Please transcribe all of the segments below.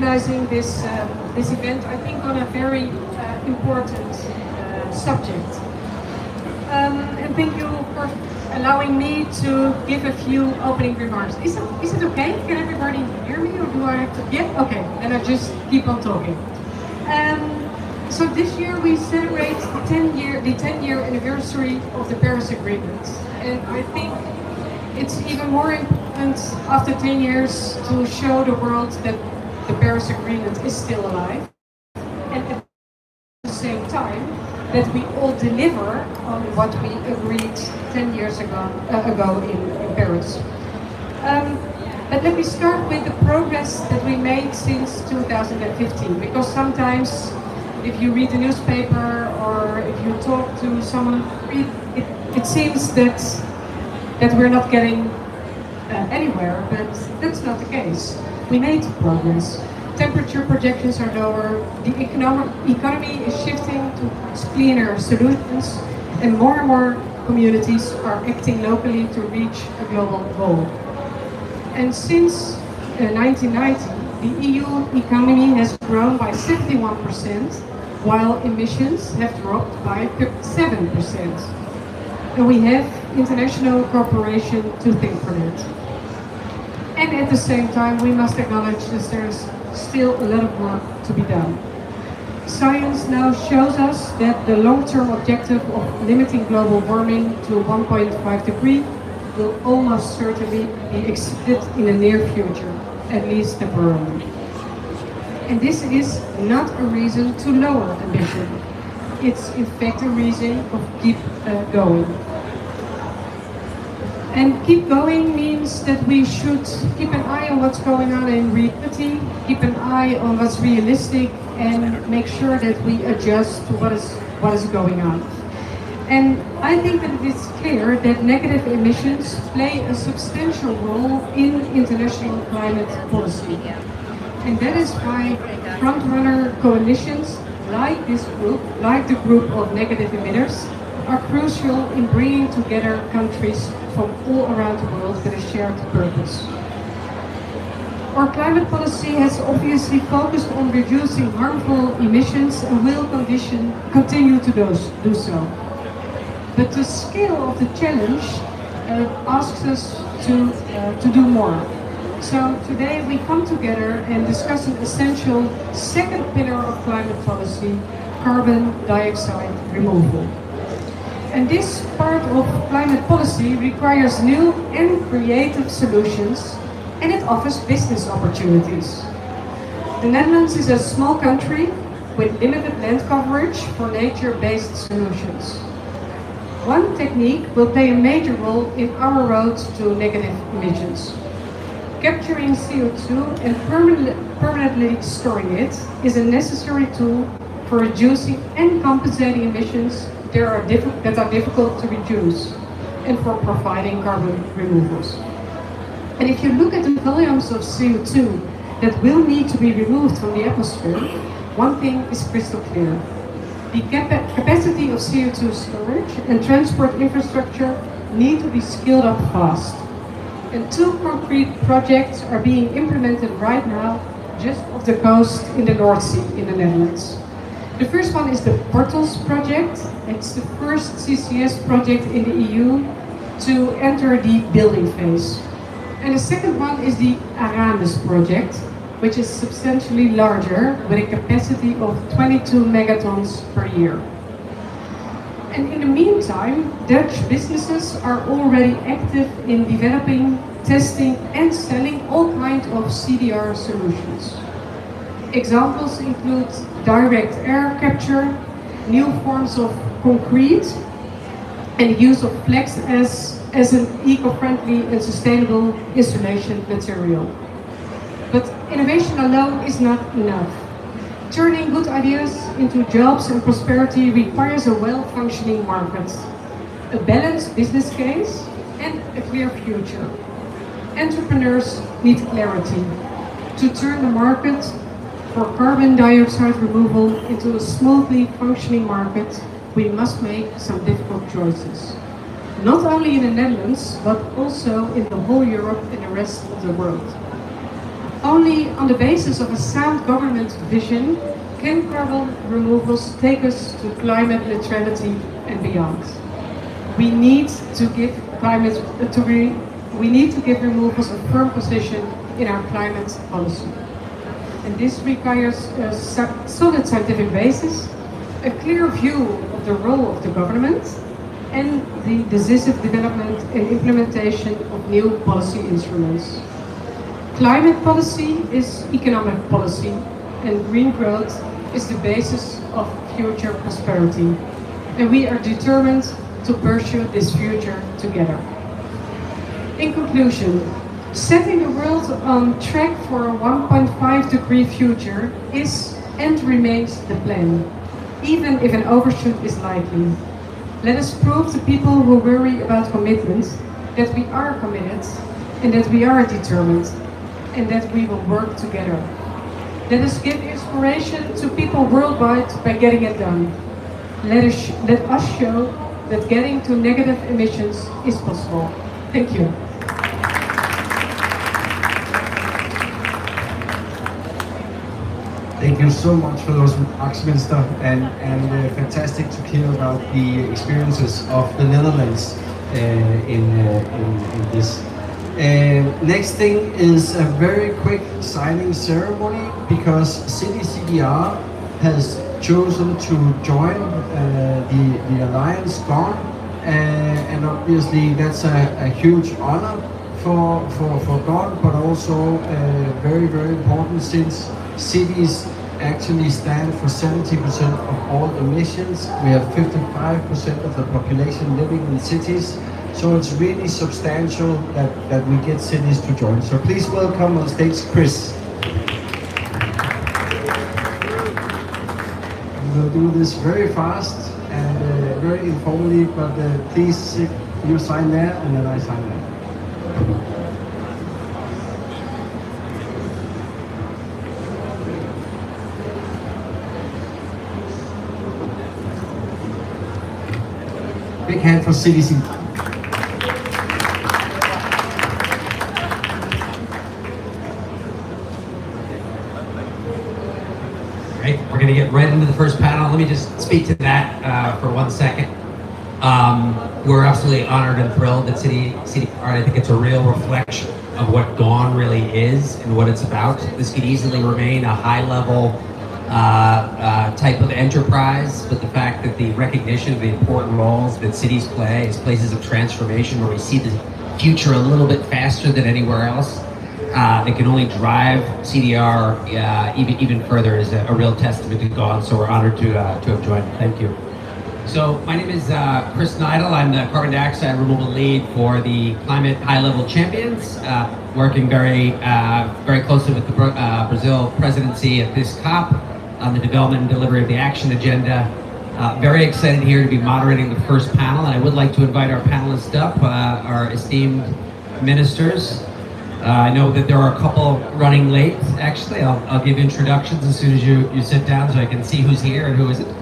organizing this event, I think, on a very important subject. And thank you for allowing me to give a few opening remarks. Is it okay? Can everybody hear me, or do I have to? Yeah. Okay. Then I just keep on talking. So this year we celebrate the 10-year anniversary of the Paris Agreement, and I think it's even more important after 10 years to show the world that the Paris Agreement is still alive, and at the same time that we all deliver on what we agreed 10 years ago in Paris. But let me start with the progress that we made since 2015, because sometimes if you read the newspaper or if you talk to someone, it seems that we're not getting anywhere, but that's not the case. We made progress. Temperature projections are lower, the economy is shifting to cleaner solutions, and more communities are acting locally to reach a global goal. And since 1990, the EU economy has grown by 71%, while emissions have dropped by 7%. And we have international cooperation to thank for that. And at the same time, we must acknowledge that there's still a lot of work to be done. Science now shows us that the long-term objective of limiting global warming to 1.5 degrees will almost certainly be exceeded in the near future, at least temporarily. And this is not a reason to lower ambition. It's in fact a reason of keep going. And keep going means that we should keep an eye on what's going on in reality, keep an eye on what's realistic, and make sure that we adjust to what is going on. And I think that it is clear that negative emissions play a substantial role in international climate policy. And that is why front-runner coalitions like this group, like the Group of Negative Emitters, are crucial in bringing together countries from all around the world with a shared purpose. Our climate policy has obviously focused on reducing harmful emissions and will continue to do so. But the scale of the challenge asks us to do more. So today we come together and discuss an essential second pillar of climate policy, carbon dioxide removal. And this part of climate policy requires new and creative solutions, and it offers business opportunities. The Netherlands is a small country with limited land coverage for nature-based solutions. One technique will play a major role in our road to negative emissions. Capturing CO2 and permanently storing it is a necessary tool for reducing and compensating emissions that are difficult to reduce, and for providing carbon removals. And if you look at the volumes of CO2 that will need to be removed from the atmosphere, one thing is crystal clear. The capacity of CO2 storage and transport infrastructure need to be scaled up fast. And two concrete projects are being implemented right now just off the coast in the North Sea in the Netherlands. The first one is the Portals project. It's the first CCS project in the EU to enter the building phase. And the second one is the Aramis project, which is substantially larger with a capacity of 22 megatons per year. And in the meantime, Dutch businesses are already active in developing, testing and selling all kinds of CDR solutions. Examples include direct air capture, new forms of concrete, and use of flex as an eco-friendly and sustainable insulation material. But innovation alone is not enough. Turning good ideas into jobs and prosperity requires a well-functioning market, a balanced business case, and a clear future. Entrepreneurs need clarity. To turn the market for carbon dioxide removal into a smoothly functioning market, we must make some difficult choices. Not only in the Netherlands, but also in the whole Europe and the rest of the world. Only on the basis of a sound government vision can carbon removals take us to climate neutrality and beyond. We need to give removals a firm position in our climate policy. And this requires a solid scientific basis, a clear view of the role of the government, and the decisive development and implementation of new policy instruments. Climate policy is economic policy, and green growth is the basis of future prosperity. And we are determined to pursue this future together. In conclusion, setting the world on track for a 1.5-degree future is and remains the plan, even if an overshoot is likely. Let us prove to people who worry about commitment that we are committed and that we are determined and that we will work together. Let us give inspiration to people worldwide by getting it done. Let us show that getting to negative emissions is possible. Thank you. Thank you so much for those remarks, Minister, and fantastic to hear about the experiences of the Netherlands in this. Next thing is a very quick signing ceremony because City CDR has chosen to join the Alliance GON, and obviously that's a huge honor for GON, but also very, very important since cities actually stand for 70% of all emissions. We have 55% of the population living in cities, so it's really substantial that we get cities to join. So please welcome on stage Chris. We'll do this very fast and very informally, but please, you sign there and then I sign there. Big hand for CDC. Great, we're going to get right into the first panel. Let me just speak to that for 1 second. We're absolutely honored and thrilled that City Art. I think it's a real reflection of what GON really is and what it's about. This could easily remain a high-level type of enterprise, but the fact that the recognition of the important roles that cities play as places of transformation where we see the future a little bit faster than anywhere else, that can only drive CDR even further is a real testament to GON, so we're honored to have joined. Thank you. So my name is Chris Neidl. I'm the carbon dioxide removal lead for the Climate High-Level Champions, working very closely with the Brazil presidency at this COP on the development and delivery of the action agenda. Very excited here to be moderating the first panel, and I would like to invite our panelists up, our esteemed ministers. I know that there are a couple running late, actually. I'll give introductions as soon as you sit down so I can see who's here and who isn't.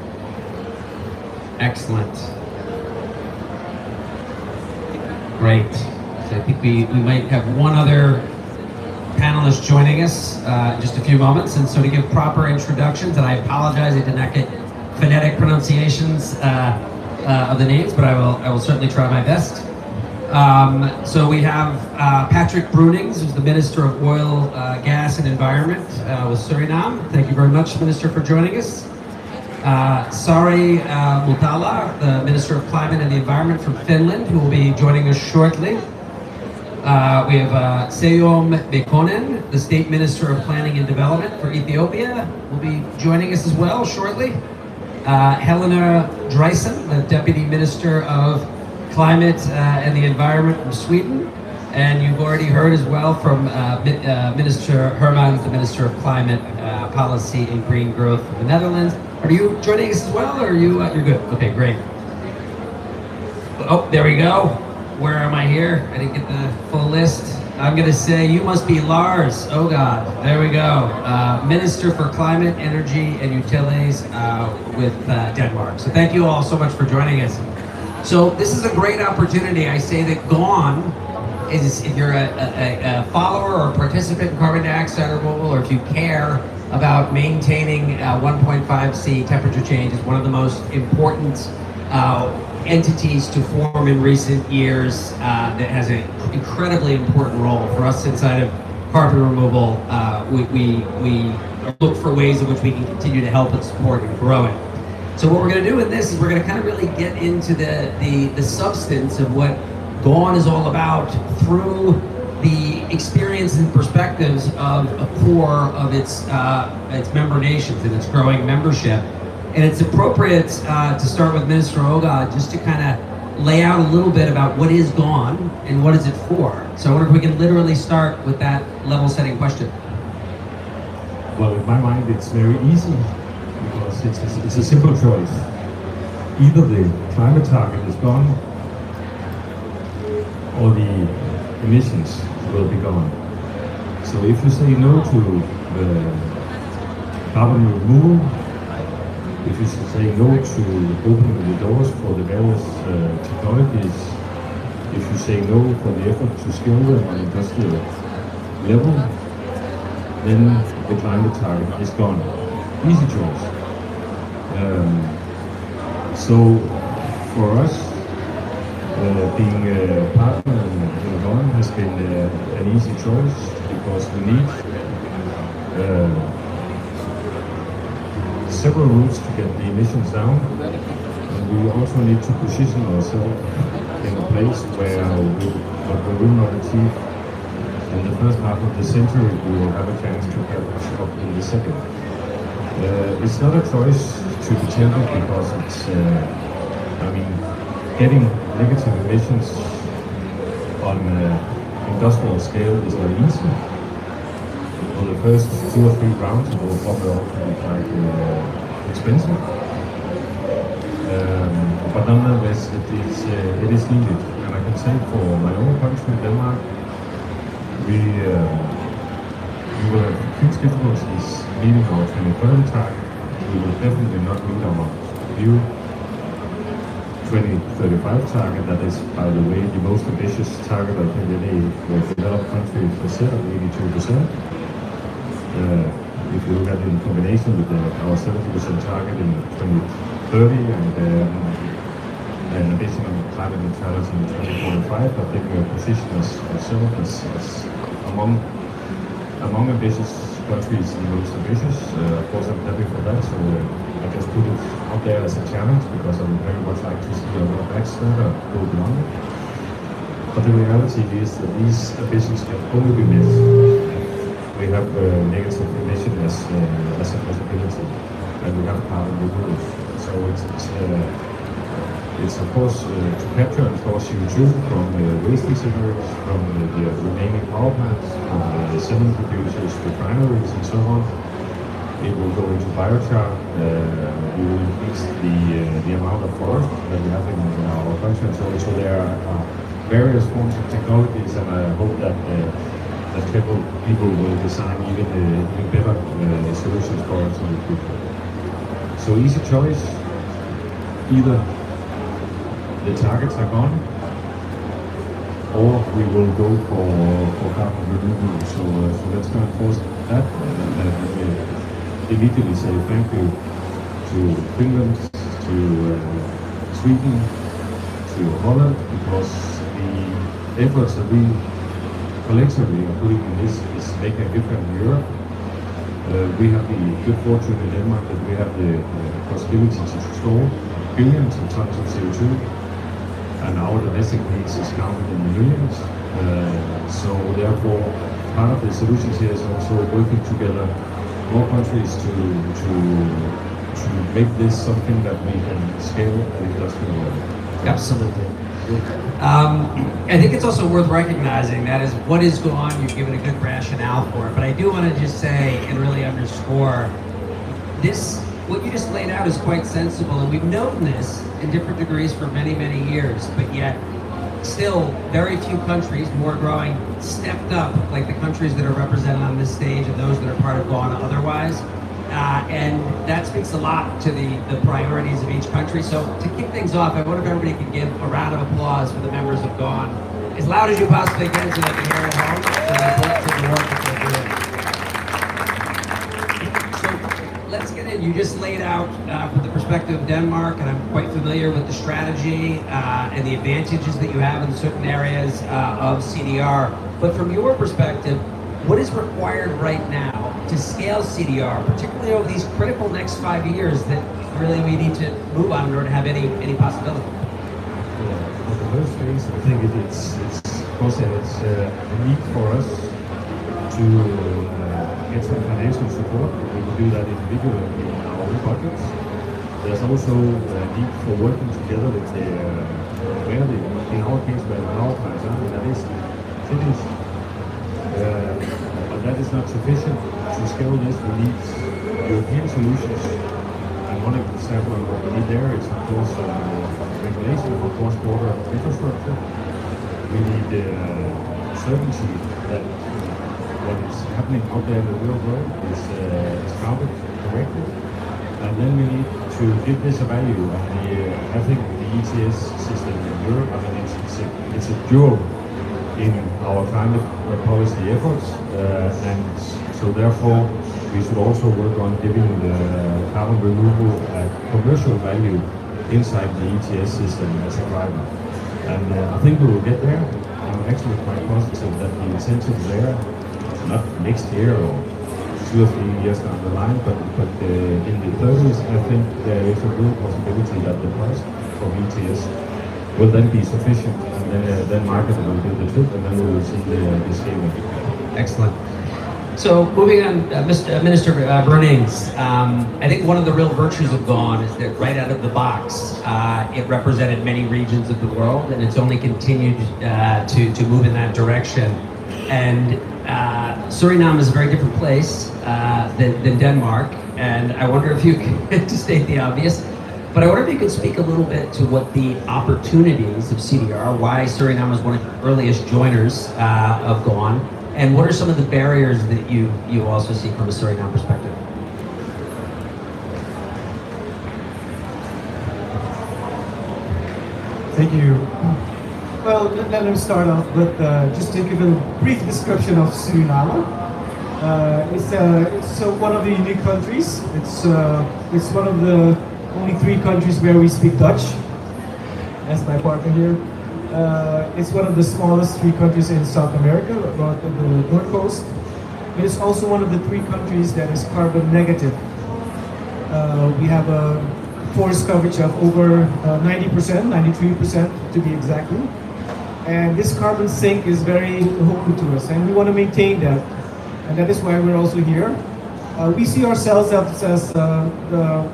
Excellent. Great. So I think we might have one other panelist joining us in just a few moments. And so to give proper introductions, and I apologize, I did not get phonetic pronunciations of the names, but I will certainly try my best. So we have Patrick Brunings, who's the Minister of Oil, Gas and Environment with Suriname. Thank you very much, Minister, for joining us. Sari Multala, the Minister of Climate and the Environment from Finland, who will be joining us shortly. We have Seyom Bekonen, the State Minister of Planning and Development for Ethiopia, will be joining us as well shortly. Helena Dreisen, the Deputy Minister of Climate and the Environment from Sweden. And you've already heard as well from Minister Hermans, the Minister of Climate Policy and Green Growth of the Netherlands. Are you joining us as well, or are you, you're good? Okay, great. Oh, there we go. Where am I here? I didn't get the full list. I'm gonna say you must be Lars. Oh God, there we go. Minister for Climate, Energy and Utilities with Denmark. So thank you all so much for joining us. So this is a great opportunity. I say that GON is if you're a follower or participant in carbon dioxide removal, or if you care about maintaining 1.5C temperature change, is one of the most important entities to form in recent years that has an incredibly important role for us inside of carbon removal. We look for ways in which we can continue to help and support and grow it. So what we're going to do in this is we're going to kind of really get into the substance of what Gone is all about through the experience and perspectives of a core of its member nations and its growing membership. And it's appropriate to start with Minister Oga just to kind of lay out a little bit about what is Gone and what is it for. So I wonder if we can literally start with that level setting question. Well, in my mind, it's very easy because it's a simple choice. Either the climate target is gone or the emissions will be gone. So if you say no to the carbon removal, if you say no to opening the doors for the various technologies, if you say no for the effort to scale them on industrial level, then the climate target is gone. Easy choice. So for us, being a partner in Gone has been an easy choice because we need several routes to get the emissions down, and we also need to position ourselves in a place where what we will not achieve in the first half of the century, we will have a chance to catch up in the second. It's not a choice to be taken because it's, getting negative emissions on industrial scale is not easy. For the first 2 or 3 rounds, it will probably also be quite expensive. But nonetheless, it is needed. And I can say for my own country, Denmark, we will have huge difficulties meeting our 2030 target. We will definitely not meet our new 2035 target. That is, by the way, the most ambitious target I think any developed country has set of 82%. If you look at it in combination with our 70% target in 2030 and ambition on climate neutrality in 2045, I think we are positioned ourselves as among ambitious countries the most ambitious. Of course, I'm happy for that, so I just put it out there as a challenge because I would very much like to see our backs go beyond it. But the reality is that these ambitions can only be met if we have negative emission as a possibility, and we have carbon removals. So it's of course to capture and store CO2 from waste incinerators, from the remaining power plants, from the cement producers, refineries, and so on. It will go into biochar. We will increase the amount of forest that we have in our country. So there are various forms of technologies, and I hope that people will design even better solutions for us in the future. So easy choice. Either the targets are gone, or we will go for carbon removal. So let's go and force that, and immediately say thank you to Finland, to Sweden, to Holland, because the efforts that we collectively are putting in this is making a difference in Europe. We have the good fortune in Denmark that we have the possibility to store billions of tons of CO2, and our domestic needs is counted in the millions. So therefore, part of the solutions here is also working together, more countries to make this something that we can scale at industrial level. Absolutely. I think it's also worth recognizing that is what is Gone. You've given a good rationale for it, but I do want to just say and really underscore this. What you just laid out is quite sensible, and we've known this in different degrees for many, many years, but yet still very few countries, more growing, stepped up like the countries that are represented on this stage and those that are part of Gone otherwise. And that speaks a lot to the priorities of each country. So to kick things off, I wonder if everybody can give a round of applause for the members of Gone as loud as you possibly can so they can hear at home. So the work that they're doing. So let's get in. You just laid out from the perspective of Denmark, and I'm quite familiar with the strategy and the advantages that you have in certain areas of CDR. But from your perspective, what is required right now to scale CDR, particularly over these critical next 5 years that really we need to move on in order to have any possibility? For the first phase, I think it's of course it's a need for us to get some financial support. We can do that individually in our own budgets. There's also a need for working together with in our case, where the power plants are, that is cities. But that is not sufficient. To scale this, we need European solutions. And one example of what we need there is, of course, regulation of cross-border infrastructure. We need certainty that what is happening out there in the real world is counted correctly. And then we need to give this a value. And I think the ETS system in Europe, I mean, it's a jewel in our climate policy efforts, and so therefore we should also work on giving the carbon removal a commercial value inside the ETS system as a driver. And I think we will get there. I'm actually quite positive that the incentives there, not next year or 2 or 3 years down the line, but in the 30s, I think there is a real possibility that the price for ETS will then be sufficient, and then market will do the trick, and then we will see the scaling. Excellent. So moving on, Minister Brunings, I think one of the real virtues of GONE is that right out of the box, it represented many regions of the world, and it's only continued to move in that direction. And Suriname is a very different place than Denmark, and I wonder if you can, to state the obvious, but I wonder if you could speak a little bit to what the opportunities of CDR, why Suriname was one of the earliest joiners of GONE, and what are some of the barriers that you also see from a Suriname perspective? Thank you. Well, let me start off with just to give a brief description of Suriname. It's one of the unique countries. It's one of the only 3 countries where we speak Dutch. That's my partner here. It's one of the smallest 3 countries in South America, about the north coast. It is also one of the 3 countries that is carbon negative. We have a forest coverage of over 90%, 93% to be exactly. And this carbon sink is very home to us, and we want to maintain that. And that is why we're also here. We see ourselves as the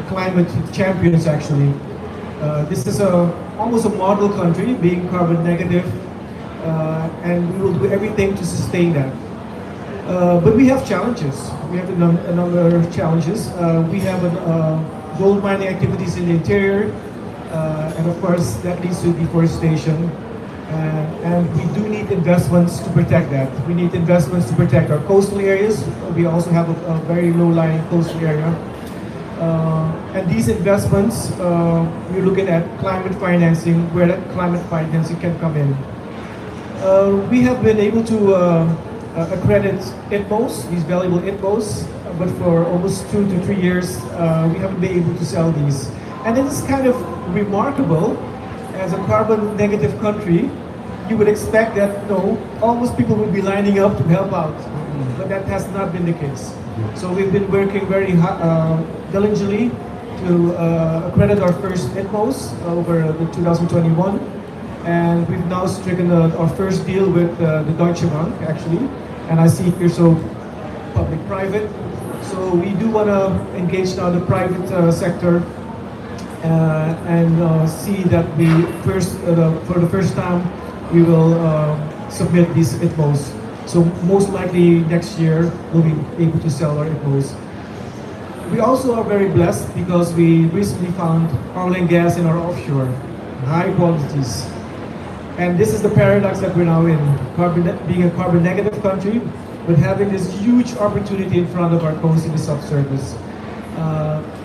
climate champions, actually. This is almost a model country, being carbon negative, and we will do everything to sustain that. But we have challenges. We have a number of challenges. We have gold mining activities in the interior, and of course that leads to deforestation. And we do need investments to protect that. We need investments to protect our coastal areas. We also have a very low-lying coastal area. And these investments, we're looking at climate financing, where that climate financing can come in. We have been able to accredit ITMOs, these valuable ITMOs, but for almost 2 to 3 years, we haven't been able to sell these. And it is kind of remarkable, as a carbon negative country, you would expect that almost people would be lining up to help out, but that has not been the case. So we've been working very diligently to accredit our first ITMOs over the 2021, and we've now stricken our first deal with the Deutsche Bank, actually, and I see here so public-private. So we do want to engage now the private sector and see that for the first time we will submit these ITMOs. So most likely next year we'll be able to sell our ITMOs. We also are very blessed because we recently found oil and gas in our offshore, high quantities. And this is the paradox that we're now in, being a carbon negative country, but having this huge opportunity in front of our coast in the subsurface.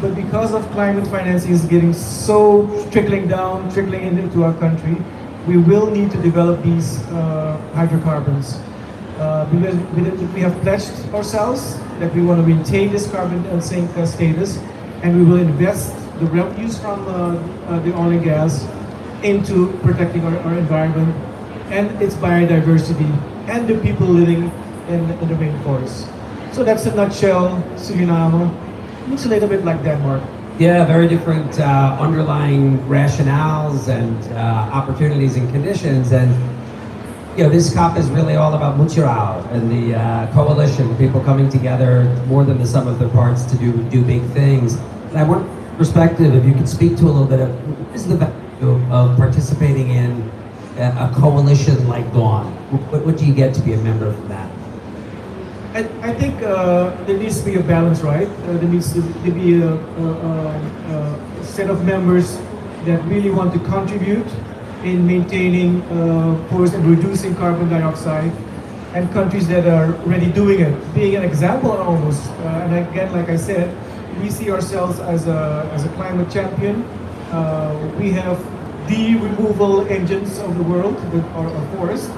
But because of climate financing is getting so trickling into our country, we will need to develop these hydrocarbons. Because we have pledged ourselves that we want to maintain this carbon sink status, and we will invest the revenues from the oil and gas into protecting our environment and its biodiversity and the people living in the rainforest. So that's a nutshell, Suriname. Looks a little bit like Denmark. Yeah, very different underlying rationales and opportunities and conditions. And you know, this COP is really all about Mutual and the coalition, people coming together more than the sum of their parts to do big things. And I want perspective, if you could speak to a little bit of what is the value of participating in a coalition like Dawn? What do you get to be a member from that? I think there needs to be a balance, right? There needs to be a set of members that really want to contribute in maintaining forests and reducing carbon dioxide, and countries that are already doing it, being an example almost. And again, like I said, we see ourselves as a climate champion. We have the removal engines of the world, our forest,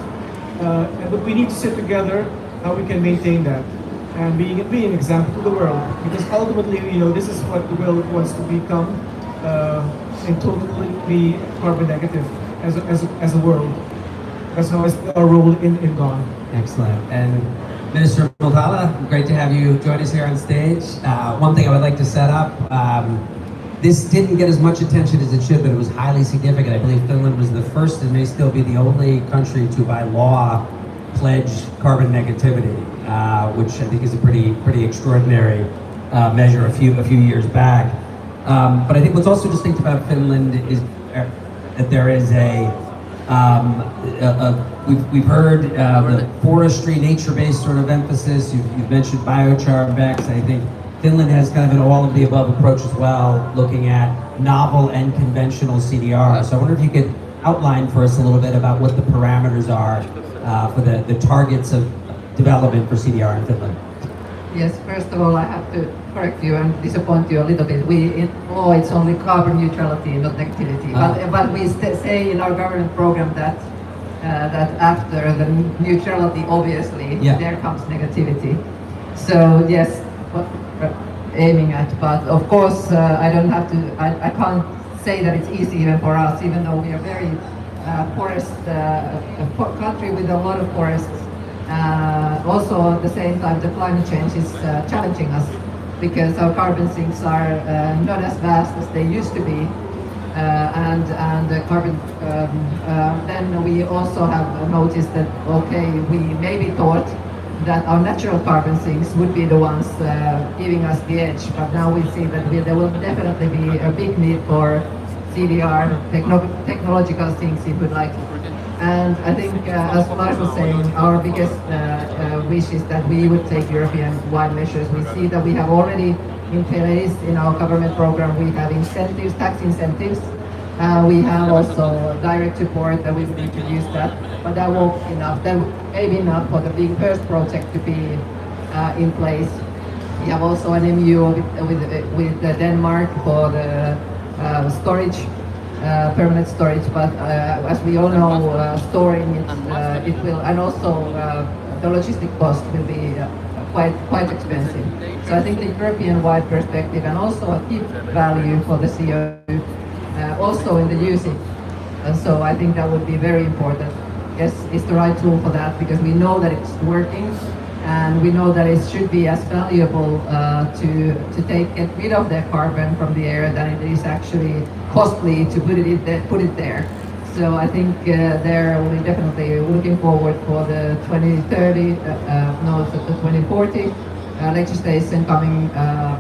but we need to sit together how we can maintain that and be an example to the world, because ultimately, you know, this is what the world wants to become, and totally carbon negative as a world. That's how it's our role in Dawn. Excellent. And Minister Multala, great to have you join us here on stage. One thing I would like to set up, this didn't get as much attention as it should, but it was highly significant. I believe Finland was the first and may still be the only country to, by law, pledge carbon negativity, which I think is a pretty extraordinary measure a few years back. But I think what's also distinct about Finland is that there is we've heard the forestry, nature-based sort of emphasis. You've mentioned biochar and BECCS. I think Finland has kind of an all-of-the-above approach as well, looking at novel and conventional CDR. So I wonder if you could outline for us a little bit about what the parameters are for the targets of development for CDR in Finland. Yes, first of all, I have to correct you and disappoint you a little bit. In law, it's only carbon neutrality, not negativity. But we say in our government program that after the neutrality, obviously, there comes negativity. So yes, what we're aiming at. But of course, I can't say that it's easy even for us, even though we are very forest country with a lot of forests. Also, at the same time, the climate change is challenging us because our carbon sinks are not as vast as they used to be, and the carbon. Then we also have noticed that we maybe thought that our natural carbon sinks would be the ones giving us the edge, but now we see that there will definitely be a big need for CDR, technological sinks, if you'd like. And I think, as Lars was saying, our biggest wish is that we would take European-wide measures. We see that we have already in place in our government program, we have incentives, tax incentives. We have also direct support that we would need to use that, but that won't be enough. That may be enough for the big first project to be in place. We have also an MU with Denmark for the storage. Permanent storage, but as we all know, storing it will, and also the logistic cost will be quite expensive. So I think the European-wide perspective and also a key value for the CO2, also in the usage. And so I think that would be very important. Yes, it's the right tool for that because we know that it's working. And we know that it should be as valuable to get rid of the carbon from the air than it is actually costly to put it there. So I think we're definitely looking forward for the 2030, the 2040 legislation coming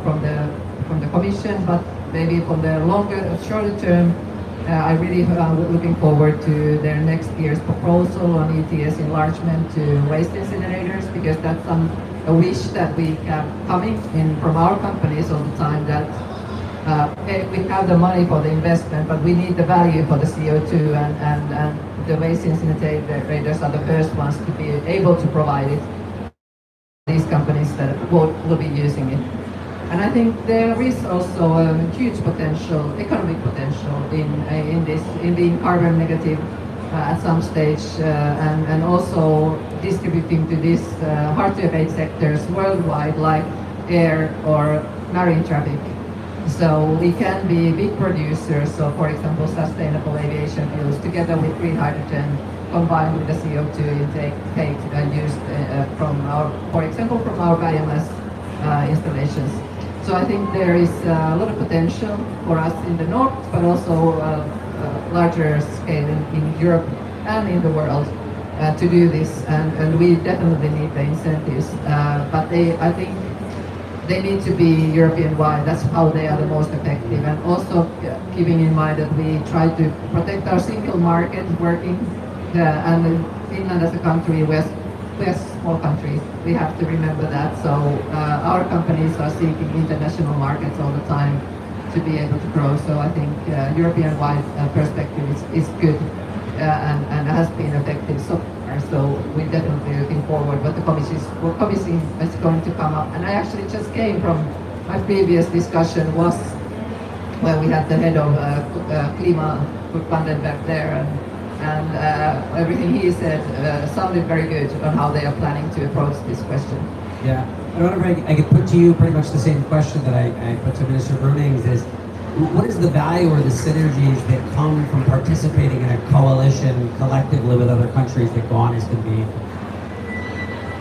from the Commission, but maybe from the shorter term. I really looking forward to their next year's proposal on ETS enlargement to waste incinerators, because that's a wish that we have coming in from our companies all the time, that we have the money for the investment, but we need the value for the CO2, and the waste incinerators are the first ones to be able to provide it. These companies that will be using it. And I think there is also a huge potential, economic potential in being carbon negative at some stage, and also distributing to these hard-to-abate sectors worldwide, like air or marine traffic. So we can be big producers of, for example, sustainable aviation fuels together with green hydrogen combined with the CO2 intake used from our, for example, from our biomass installations. So I think there is a lot of potential for us in the north, but also larger scale in Europe and in the world to do this. And we definitely need the incentives, but I think they need to be European-wide. That's how they are the most effective. And also keeping in mind that we try to protect our single market working, and Finland as a country, we're a small country. We have to remember that. So our companies are seeking international markets all the time to be able to grow. So I think European-wide perspective is good and has been effective so far. So we're definitely looking forward what the commission is going to come up. And I actually just came from my previous discussion was where we had the head of Klima back there, and everything he said sounded very good on how they are planning to approach this question. Yeah, I wonder if I could put to you pretty much the same question that I put to Minister Brunings is, what is the value or the synergies that come from participating in a coalition collectively with other countries that GON is convened?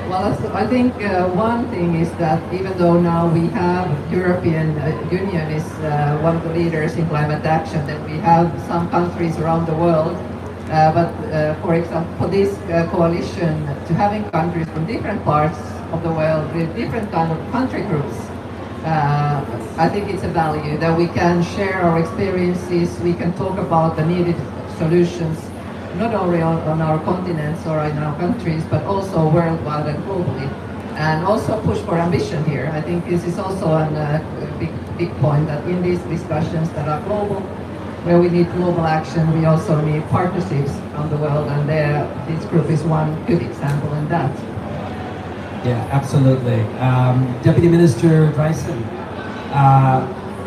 Well, I think one thing is that even though now we have European Union is one of the leaders in climate action, that we have some countries around the world, but for example, for this coalition, to having countries from different parts of the world with different kind of country groups, I think it's a value that we can share our experiences, we can talk about the needed solutions, not only on our continents or in our countries, but also worldwide and globally. And also push for ambition here. I think this is also a big point, that in these discussions that are global, where we need global action, we also need partnerships around the world, and this group is one good example in that. Yeah, absolutely. Deputy Minister Dreisen,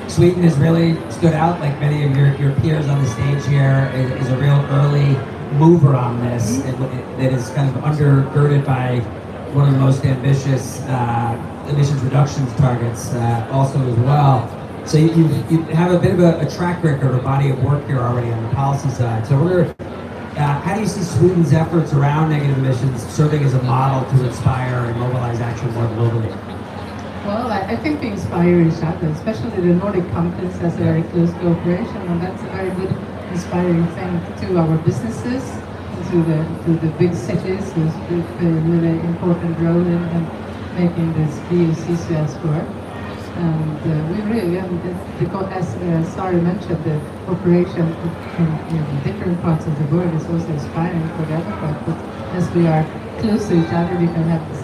Sweden has really stood out, like many of your peers on the stage here, is a real early mover on this, that is kind of undergirded by one of the most ambitious emissions reductions targets also as well. So you have a bit of a track record, a body of work here already on the policy side. So I wonder, how do you see Sweden's efforts around negative emissions serving as a model to inspire and mobilize action more globally? Well, I think we inspire each other, especially the Nordic countries has a very close cooperation, and that's a very good inspiring thing to our businesses, to the big cities, who's play a really important role in making this bio-CCS work. And we really, as Sari mentioned, the cooperation in different parts of the world is also inspiring for the other part. But as we are close to each other, we can have this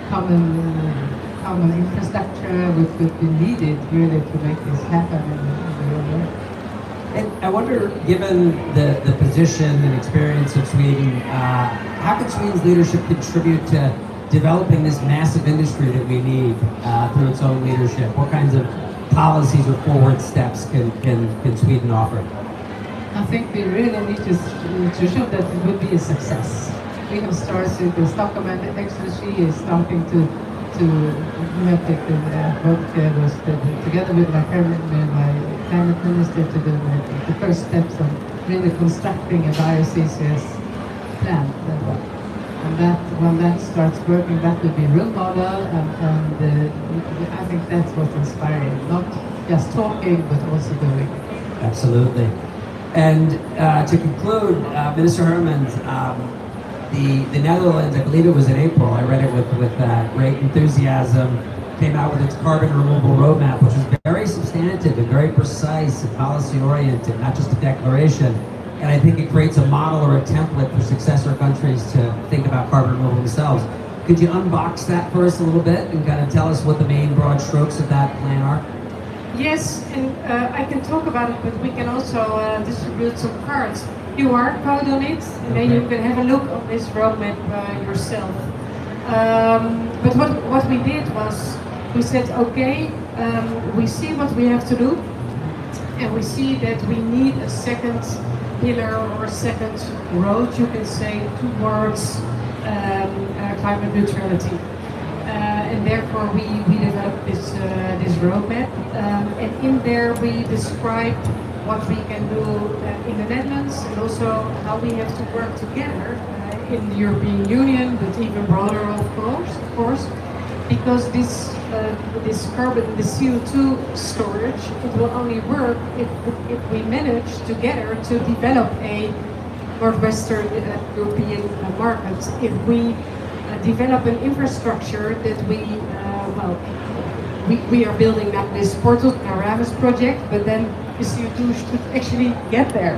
common infrastructure which would be needed really to make this happen in the real world. And I wonder, given the position and experience of Sweden, how can Sweden's leadership contribute to developing this massive industry that we need through its own leadership? What kinds of policies or forward steps can Sweden offer? I think we really need to show that it would be a success. We have started, the Stockholm Exergy is starting to make it together with my climate minister to do the first steps of really constructing a bio-CCS plant. And that, when that starts working, that will be a real model, and I think that's what's inspiring, not just talking, but also doing. Absolutely. And to conclude, Minister Hermans, the Netherlands, I believe it was in April, I read it with great enthusiasm, came out with its carbon removal roadmap, which was very substantive and very precise and policy-oriented, not just a declaration. And I think it creates a model or a template for successor countries to think about carbon removal themselves. Could you unbox that for us a little bit and kind of tell us what the main broad strokes of that plan are? Yes, and I can talk about it, but we can also distribute some cards. QR code on it, and then you can have a look on this roadmap yourself. But what we did was, we said, okay, we see what we have to do, and we see that we need a second pillar or second road, you can say, towards climate neutrality. And therefore we developed this roadmap. And in there we describe what we can do in the Netherlands, and also how we have to work together in the European Union, but even broader, of course, because this carbon, the CO2 storage, it will only work if we manage together to develop a Northwestern European market. If we develop an infrastructure that we are building now this Portus Aramis project, but then the CO2 should actually get there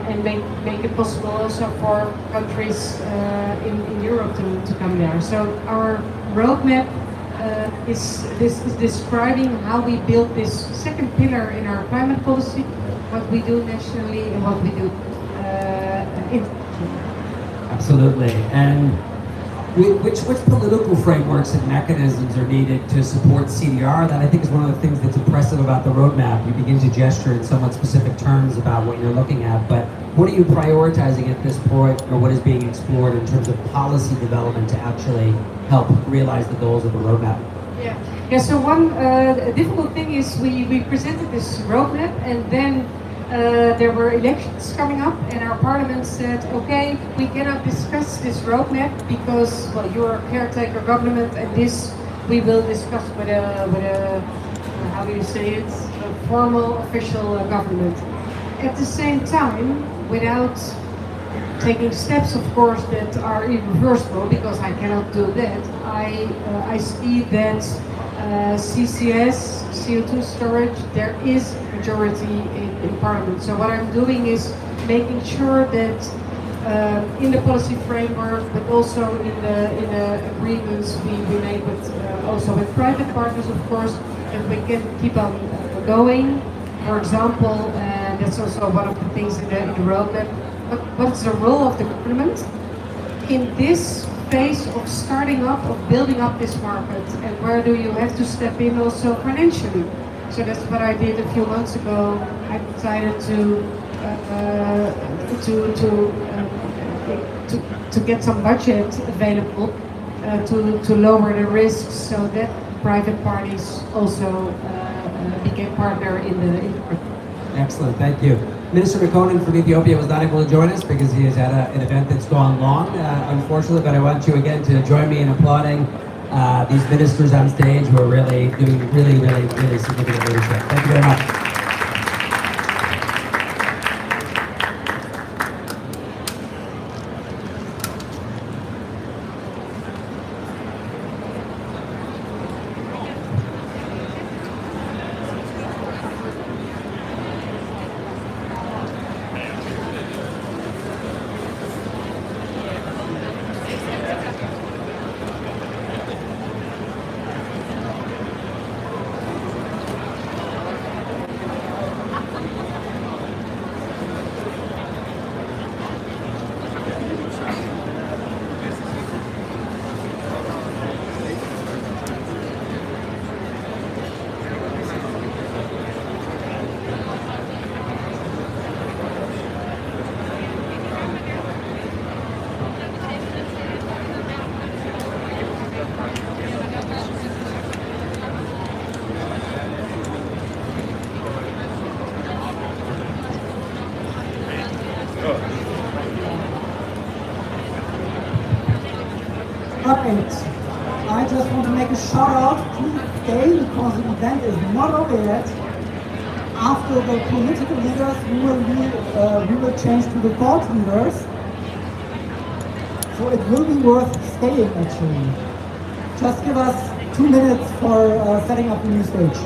and make it possible also for countries in Europe to come there. So our roadmap is describing how we build this second pillar in our climate policy, what we do nationally and what we do internationally. Absolutely. And which political frameworks and mechanisms are needed to support CDR? That I think is one of the things that's impressive about the roadmap. You begin to gesture in somewhat specific terms about what you're looking at, but what are you prioritizing at this point, or what is being explored in terms of policy development to actually help realize the goals of the roadmap? Yeah. So one difficult thing is we presented this roadmap, and then there were elections coming up, and our parliament said, okay, we cannot discuss this roadmap because, well, you're a caretaker government, and this we will discuss with a how do you say it, a formal official government. At the same time, without taking steps, of course, that are irreversible, because I cannot do that, I see that CCS, CO2 storage, there is majority in Parliament. So what I'm doing is making sure that in the policy framework, but also in the agreements we make with also with private partners, of course, that we can keep on going. For example, that's also one of the things in the roadmap. What's the role of the government in this phase of starting up, of building up this market, and where do you have to step in also financially? So that's what I did a few months ago. I decided to get some budget available to lower the risks, so that private parties also became partner in the project. Excellent, thank you. Minister Mekonnen from Ethiopia was not able to join us because he has had an event that's gone long, unfortunately, but I want you again to join me in applauding these ministers on stage who are really doing really significant leadership. Thank you very much. Right. I just want to make a shout out. Please stay, because the event is not over yet. After the political leaders, we will change to the thought leaders. So it will be worth staying, actually. Just give us 2 minutes for setting up the new stage.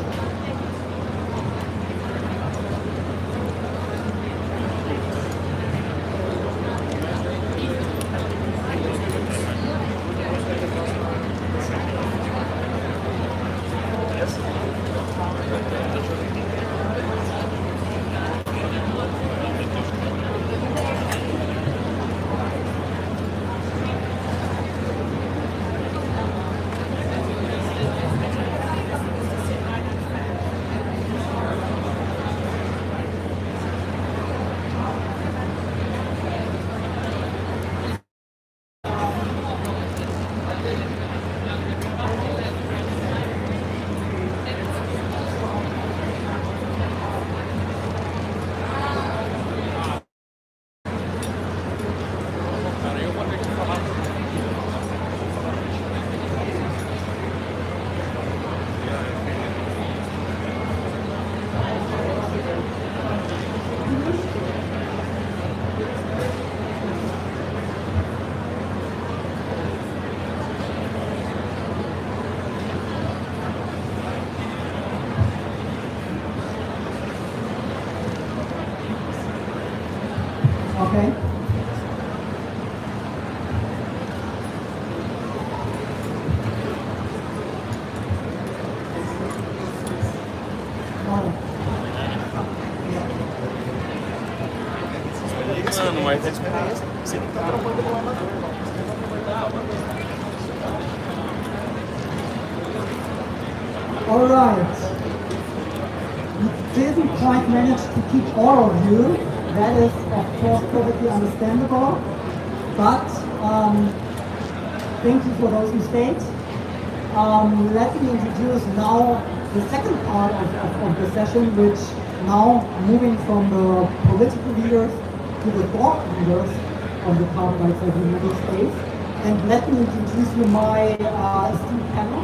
Okay. All right. We didn't quite manage to keep all of you. That is, of course, perfectly understandable. But thank you for those who stayed. Let me introduce now the second part of the session, which now moving from the political leaders to the thought leaders of the carbon dioxide removal space. And let me introduce you my esteemed panel.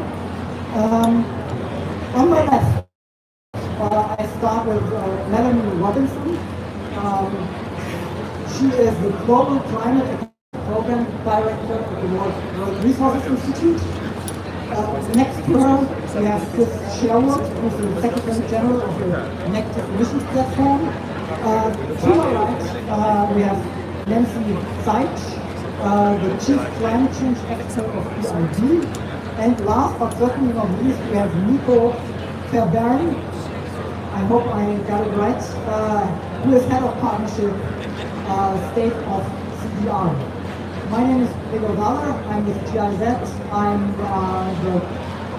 On my left, I start with Melanie Robinson. She is the Global Climate Program Director at the World Resources Institute. Next to her, we have Chris Sherwood, who's the Secretary General of the Negative Emissions Platform. To my right, we have Nancy Seitz, the Chief Climate Change Expert of EID. And last but certainly not least, we have Nico Verbeeren, I hope I got it right, who is Head of Partnership, State of CDR. My name is Gregor Wahler, I'm with GIZ. I'm the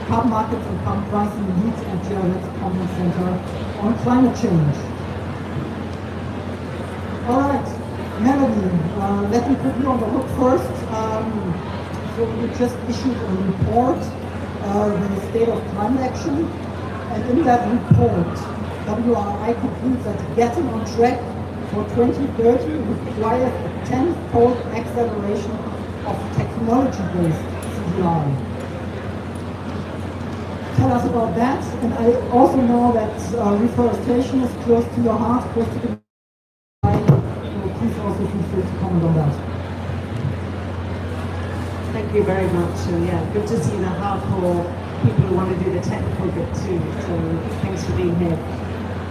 Carbon Markets and Carbon Pricing Lead at GIZ Conference Center on climate change. All right, Melanie, let me put you on the hook first. So we just issued a report, the State of Climate Action, and in that report, WRI concludes that getting on track for 2030 requires a 10-fold acceleration of technology-based CDR. Tell us about that, and I also know that reforestation is close to your heart, close to the mind, so please also feel free to comment on that. Thank you very much. Yeah, good to see the hardcore people who want to do the technical bit too. So thanks for being here.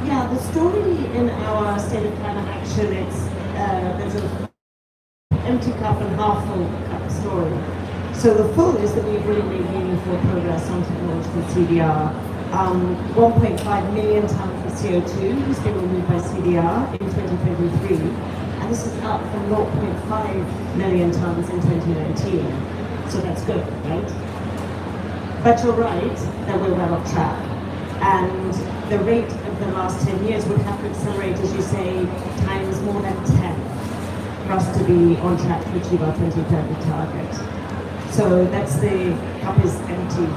Yeah, the story in our State of Climate Action, it's there's an empty cup and half full cup story. So the full is that we've really made meaningful progress on technological CDR. 1.5 million tons of CO2 has been removed by CDR in 2023, and this is up from 0.5 million tons in 2019. So that's good, right? But you're right that we're well off track. And the rate of the last 10 years would have to accelerate, as you say, times more than 10 for us to be on track to achieve our 2030 target. So that's the cup is empty.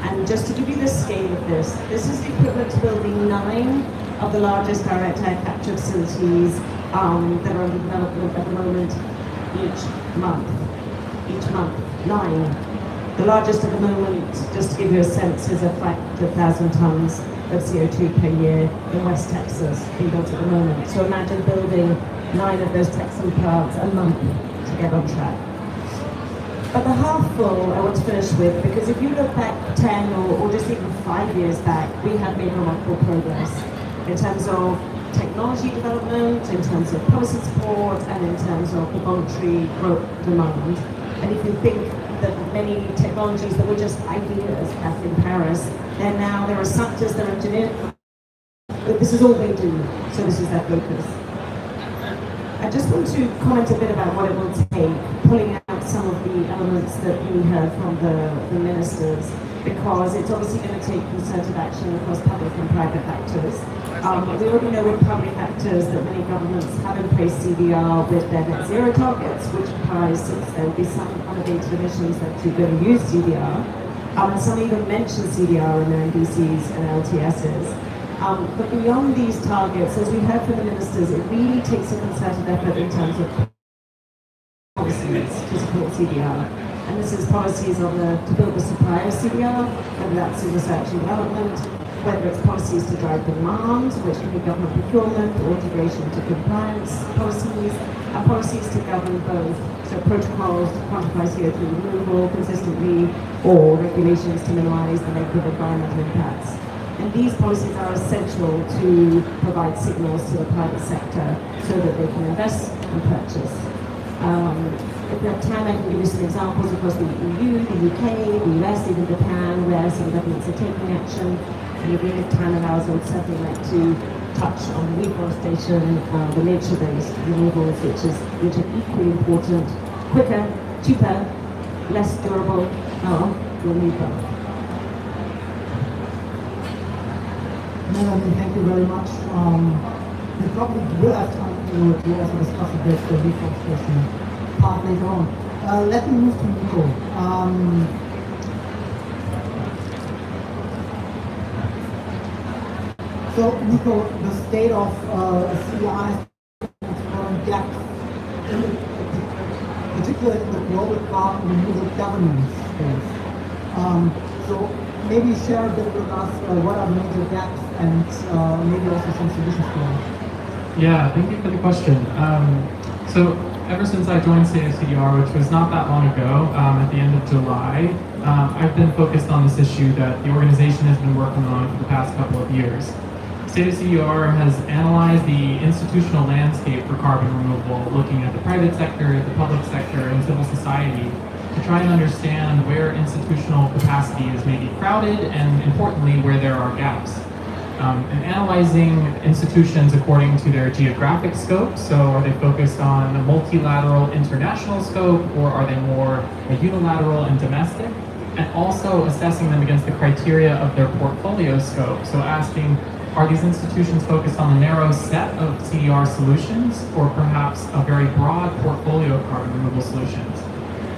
And just to give you the scale of this is the equivalent to building 9 of the largest direct air capture facilities that are under development at the moment each month. 9. The largest at the moment, just to give you a sense, is a 500,000 tons of CO2 per year in West Texas being built at the moment. So imagine building 9 of those Texan plants a month to get on track. But the half full I want to finish with, because if you look back 10 or just even 5 years back, we have made remarkable progress in terms of technology development, in terms of policy support, and in terms of the voluntary growth demand. And if you think that many technologies that were just ideas back in Paris, there are scientists, they're engineers, but this is all they do, so this is their focus. I just want to comment a bit about what it will take, pulling out some of the elements that we heard from the ministers, because it's obviously going to take concerted action across public and private actors. We already know with public actors that many governments have in place CDR with their net zero targets, which implies there will be some unabated emissions that you're going to use CDR. And some even mention CDR in their NDCs and LTSs. But beyond these targets, as we heard from the ministers, it really takes a concerted effort in terms of policies to support CDR. And this is policies to build the supply of CDR, whether that's in research and development, whether it's policies to drive demand, which can be government procurement or integration to compliance policies, and policies to govern both, so protocols to quantify CO2 removal consistently, or regulations to minimize the negative environmental impacts. And these policies are essential to provide signals to the private sector so that they can invest can purchase. If we have time, I can give you some examples across the EU, the UK, the US, even Japan, where some governments are taking action. And if time allows, I would certainly like to touch on reforestation, the nature-based removals, which are equally important, quicker, cheaper, less durable. We'll need both. Melanie, thank you very much. We probably will have time to also discuss a bit the reforestation part later on. Let me move to Nico. So, Nico, the state of CDI is gaps, particularly in the global carbon removal governance space. So maybe share a bit with us what are the major gaps and maybe also some solutions for them. Yeah, thank you for the question. So ever since I joined State of CDR, which was not that long ago, at the end of July, I've been focused on this issue that the organization has been working on for the past couple of years. State of CDR has analyzed the institutional landscape for carbon removal, looking at the private sector, the public sector, and civil society to try and understand where institutional capacity is maybe crowded and, importantly, where there are gaps. And analyzing institutions according to their geographic scope. So are they focused on a multilateral international scope, or are they more unilateral and domestic? And also assessing them against the criteria of their portfolio scope. So asking, are these institutions focused on a narrow set of CDR solutions, or perhaps a very broad portfolio of carbon removal solutions?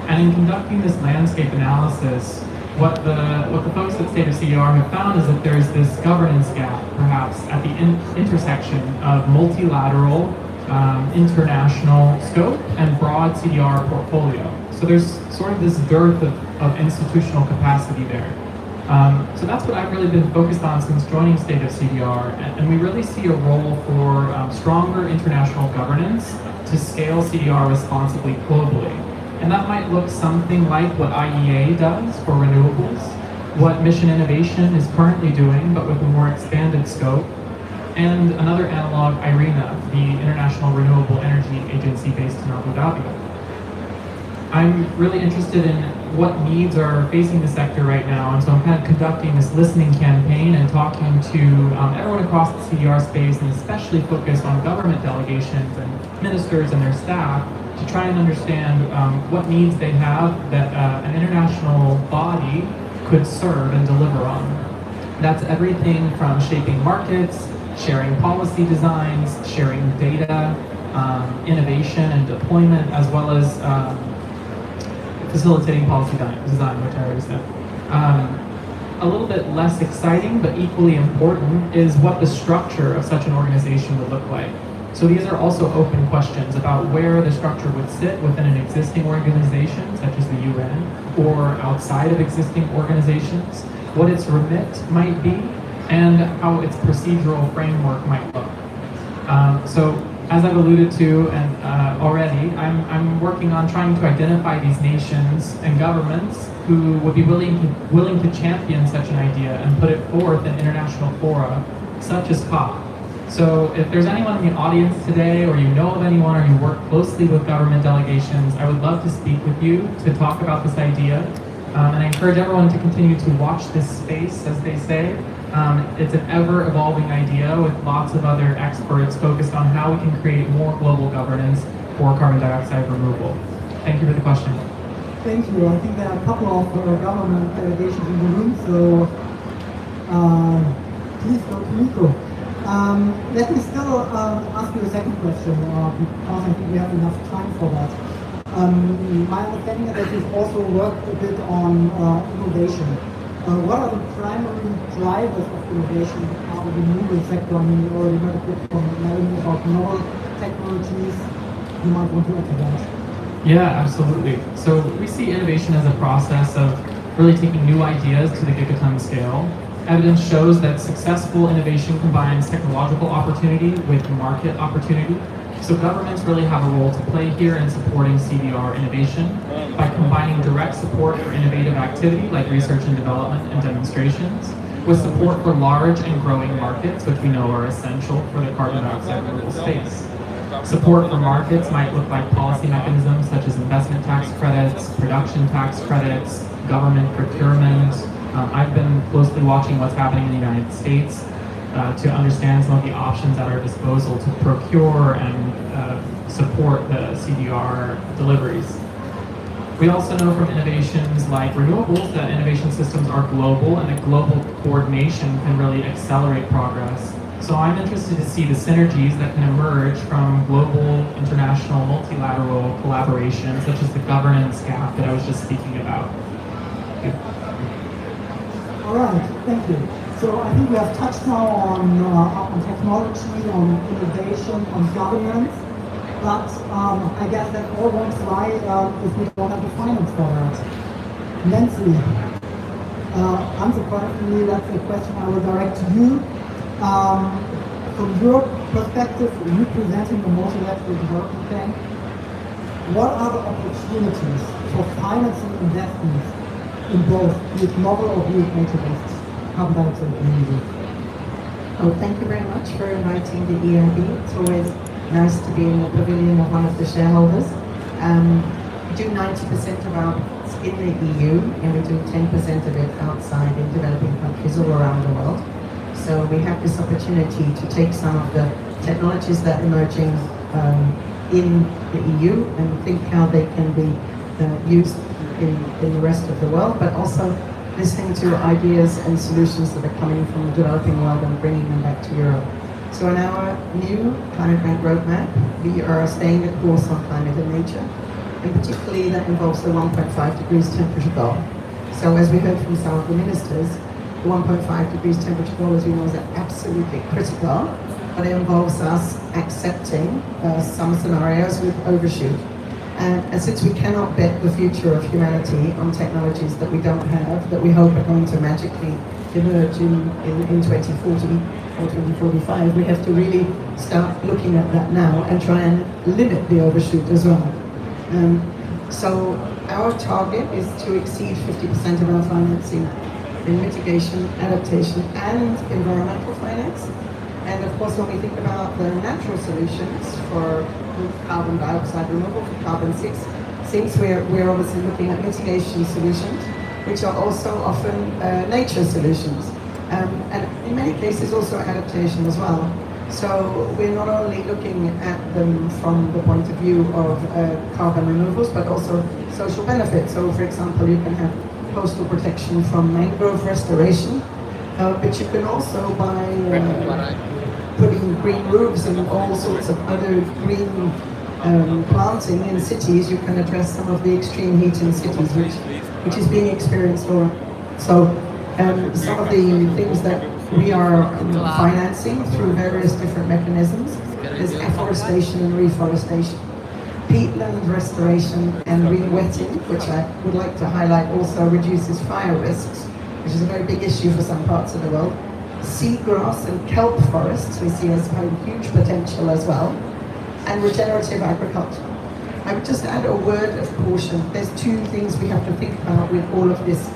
And in conducting this landscape analysis, what the folks at State of CDR have found is that there's this governance gap, perhaps, at the intersection of multilateral, international scope and broad CDR portfolio. So there's sort of this dearth of institutional capacity there. So that's what I've really been focused on since joining State of CDR, and we really see a role for stronger international governance to scale CDR responsibly globally. And that might look something like what IEA does for renewables, what Mission Innovation is currently doing, but with a more expanded scope, and another analog, IRENA, the International Renewable Energy Agency based in Abu Dhabi. I'm really interested in what needs are facing the sector right now, and so I'm kind of conducting this listening campaign and talking to everyone across the CDR space, and especially focused on government delegations and ministers and their staff, to try and understand what needs they have that an international body could serve and deliver on. That's everything from shaping markets, sharing policy designs, sharing data, innovation and deployment, as well as facilitating policy design, which I already said. A little bit less exciting, but equally important, is what the structure of such an organization would look like. So these are also open questions about where the structure would sit within an existing organization, such as the UN, or outside of existing organizations, what its remit might be, and how its procedural framework might look. So as I've alluded to and already, I'm working on trying to identify these nations and governments who would be willing to champion such an idea and put it forth in international fora, such as COP. So if there's anyone in the audience today, or you know of anyone, or you work closely with government delegations, I would love to speak with you to talk about this idea. And I encourage everyone to continue to watch this space, as they say. It's an ever-evolving idea with lots of other experts focused on how we can create more global governance for carbon dioxide removal. Thank you for the question. Thank you. I think there are a couple of government delegations in the room, so please go to Nico. Let me still ask you a second question, because I think we have enough time for that. My understanding is that you've also worked a bit on innovation. What are the primary drivers of innovation in the carbon removal sector? I mean, you already heard a bit from Melanie about novel technologies. You might want to add to that. Yeah, absolutely. So we see innovation as a process of really taking new ideas to the gigaton scale. Evidence shows that successful innovation combines technological opportunity with market opportunity. So governments really have a role to play here in supporting CDR innovation by combining direct support for innovative activity like research and development and demonstrations with support for large and growing markets, which we know are essential for the carbon dioxide removal space. Support for markets might look like policy mechanisms such as investment tax credits, production tax credits, government procurement. I've been closely watching what's happening in the United States to understand some of the options at our disposal to procure and support the CDR deliveries. We also know from innovations like renewables that innovation systems are global and that global coordination can really accelerate progress. So I'm interested to see the synergies that can emerge from global, international, multilateral collaboration, such as the governance gap that I was just speaking about. All right, thank you. So I think we have touched now on technology, on innovation, on governance, but I guess that all won't fly if we don't have the finance for that. Nancy, unsurprisingly, that's a question I will direct to you. From your perspective, representing the multilateral development bank, what are the opportunities for financing investments in both, be it novel or be it nature-based carbon dioxide removal? Oh, thank you very much for inviting the EIB. It's always nice to be in the pavilion of one of the shareholders. We do 90% of our in the EU, and we do 10% of it outside in developing countries all around the world. So we have this opportunity to take some of the technologies that are emerging in the EU and think how they can be used in the rest of the world, but also listening to ideas and solutions that are coming from the developing world and bringing them back to Europe. So in our new climate bank roadmap, we are staying the course on climate and nature, and particularly that involves the 1.5 degrees temperature goal. So as we heard from some of the ministers, the 1.5 degrees temperature goal, as we know, is absolutely critical, but it involves us accepting some scenarios with overshoot. And since we cannot bet the future of humanity on technologies that we don't have, that we hope are going to magically emerge in 2040 or 2045, we have to really start looking at that now and try and limit the overshoot as well. So our target is to exceed 50% of our financing in mitigation, adaptation, and environmental finance. And of course, when we think about the natural solutions for carbon dioxide removal, for carbon sinks, we're obviously looking at mitigation solutions, which are also often nature solutions. And in many cases also adaptation as well. So we're not only looking at them from the point of view of carbon removals, but also social benefits. So for example, you can have coastal protection from mangrove restoration, but you can also by putting green roofs and all sorts of other green planting in cities, you can address some of the extreme heat in cities, which is being experienced all around. So some of the things that we are financing through various different mechanisms is afforestation and reforestation, peatland restoration and re-wetting, which I would like to highlight also reduces fire risks, which is a very big issue for some parts of the world. Seagrass and kelp forests we see as having huge potential as well, and regenerative agriculture. I would just add a word of caution. There's two things we have to think about with all of this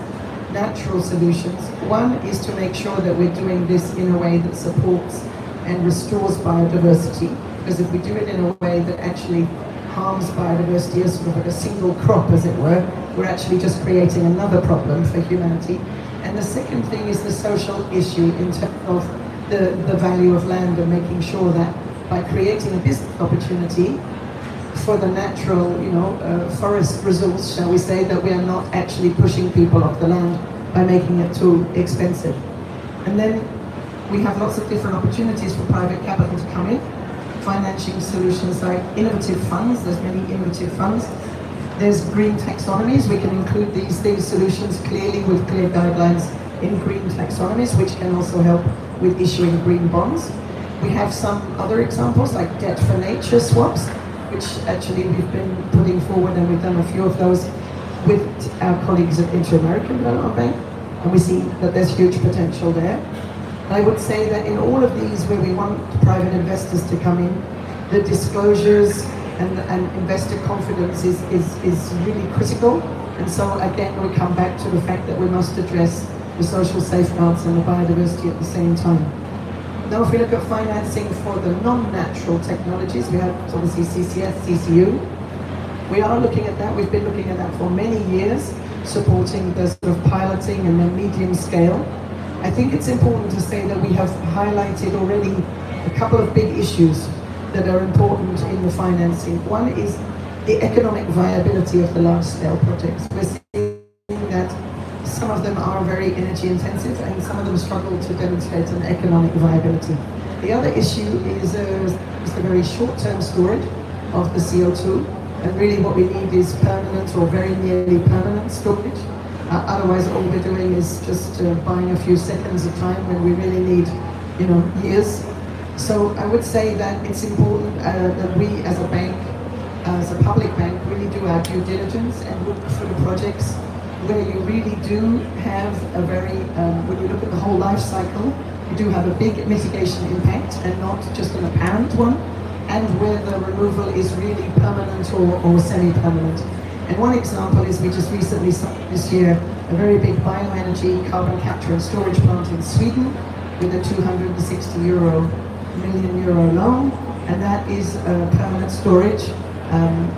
natural solutions. One is to make sure that we're doing this in a way that supports and restores biodiversity, because if we do it in a way that actually harms biodiversity as sort of like a single crop, as it were, we're actually just creating another problem for humanity. And the second thing is the social issue in terms of the value of land, and making sure that by creating a business opportunity for the natural, forest resource, shall we say, that we are not actually pushing people off the land by making it too expensive. And then we have lots of different opportunities for private capital to come in, financing solutions like innovative funds. There's many innovative funds. There's green taxonomies. We can include these solutions clearly with clear guidelines in green taxonomies, which can also help with issuing green bonds. We have some other examples like debt for nature swaps, which actually we've been putting forward, and we've done a few of those with our colleagues at Inter-American Development Bank, and we see that there's huge potential there. And I would say that in all of these where we want private investors to come in, the disclosures and investor confidence is really critical. And so again, we come back to the fact that we must address the social safeguards and the biodiversity at the same time. Now if we look at financing for the non-natural technologies, we have obviously CCS, CCU. We are looking at that, we've been looking at that for many years, supporting the sort of piloting and the medium scale. I think it's important to say that we have highlighted already a couple of big issues that are important in the financing. One is the economic viability of the large scale projects. We're seeing that some of them are very energy intensive and some of them struggle to demonstrate an economic viability. The other issue is the very short-term storage of the CO2, and really what we need is permanent or very nearly permanent storage. Otherwise all we're doing is just buying a few seconds of time when we really need, years. So I would say that it's important that we as a bank, as a public bank, really do our due diligence and look through projects where you really do have a very, when you look at the whole life cycle, you do have a big mitigation impact and not just an apparent one, and where the removal is really permanent or semi-permanent. And one example is we just recently signed this year a very big bioenergy carbon capture and storage plant in Sweden with a 260 million euro loan, and that is permanent storage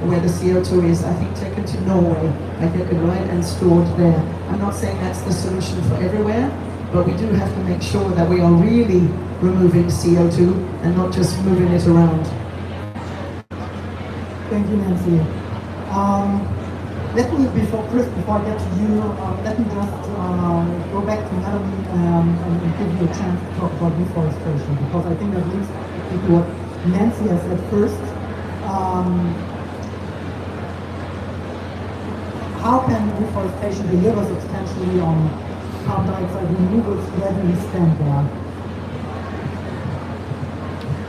where the CO2 is, I think, taken to Norway, I get it right, and stored there. I'm not saying that's the solution for everywhere, but we do have to make sure that we are really removing CO2 and not just moving it around. Thank you, Nancy. Let me, before I get to you, let me just go back to Natalie and give you a chance to talk about reforestation, because I think that leads to what Nancy has said first. How can reforestation deliver substantially on carbon dioxide removals? Where do we stand there?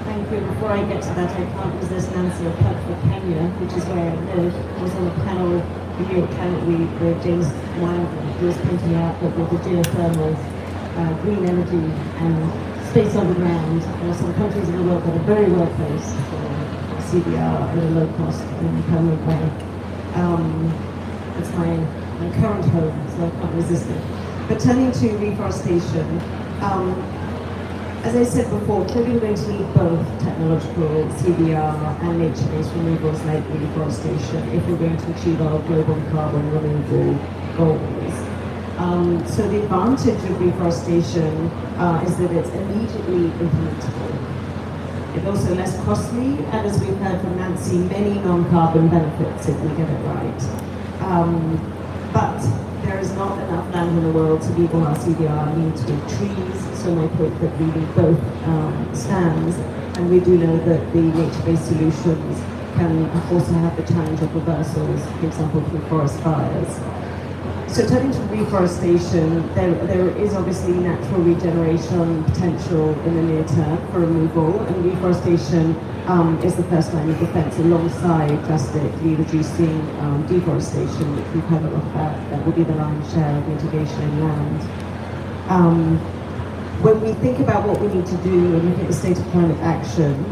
Thank you. Before I get to that, I can't resist Nancy a plug for Kenya, which is where I live. I was on a panel in New York County where James was pointing out that with the geothermal, green energy and space underground, there are some countries in the world that are very well placed for CDR at a low cost and permanent way. It's my current home, so I can't resist it. But turning to reforestation, as I said before, clearly we're going to need both technological CDR and nature-based removals like reforestation if we're going to achieve our global carbon removal goals. So the advantage of reforestation is that it's immediately implementable. It's also less costly, and as we've heard from Nancy, many non-carbon benefits if we get it right. But there is not enough land in the world to meet all our CDR needs with trees, so my point that we need both stands, and we do know that the nature-based solutions can also have the challenge of reversals, for example through forest fires. So turning to reforestation, there is obviously natural regeneration potential in the near term for removal, and reforestation is the first line of defense alongside drastically reducing deforestation, which we've heard a lot about. That will be the lion's share of mitigation in land. When we think about what we need to do and look at the state of climate action,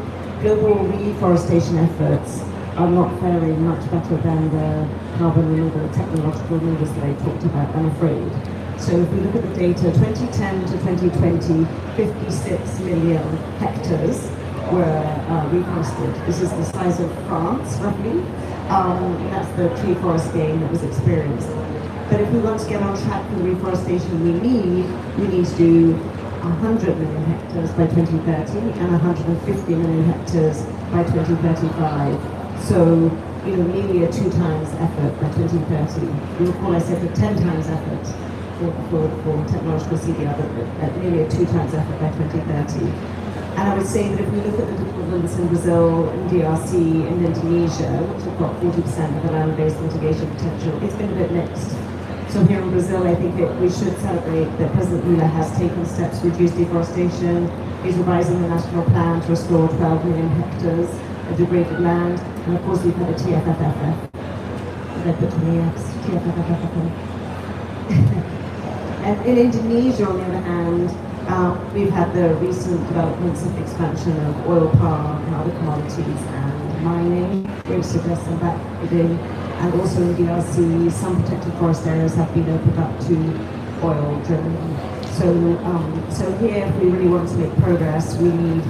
global reforestation efforts are not faring much better than the carbon removal, technological removals that I talked about, I'm afraid. So if we look at the data, 2010 to 2020, 56 million hectares were reforested. This is the size of France, roughly. That's the tree forest gain that was experienced. But if we want to get on track for the reforestation we need to do 100 million hectares by 2030 and 150 million hectares by 2035. So, nearly a 2 times effort by 2030. You recall I said a 10 times effort for technological CDR, but nearly a 2 times effort by 2030. And I would say that if we look at the equivalents in Brazil, in DRC, in Indonesia, which have got 40% of the land-based mitigation potential, it's been a bit mixed. So here in Brazil, I think we should celebrate that President Lula has taken steps to reduce deforestation. He's revising the national plan to restore 12 million hectares of degraded land. And of course, we've had a TFFFF. Did I put 20 Fs? TFFFF. And in Indonesia, on the other hand, we've had the recent developments of expansion of oil palm and other commodities and mining, which suggests some backbidding. And also in DRC, some protected forest areas have been opened up to oil drilling. So here, if we really want to make progress, we need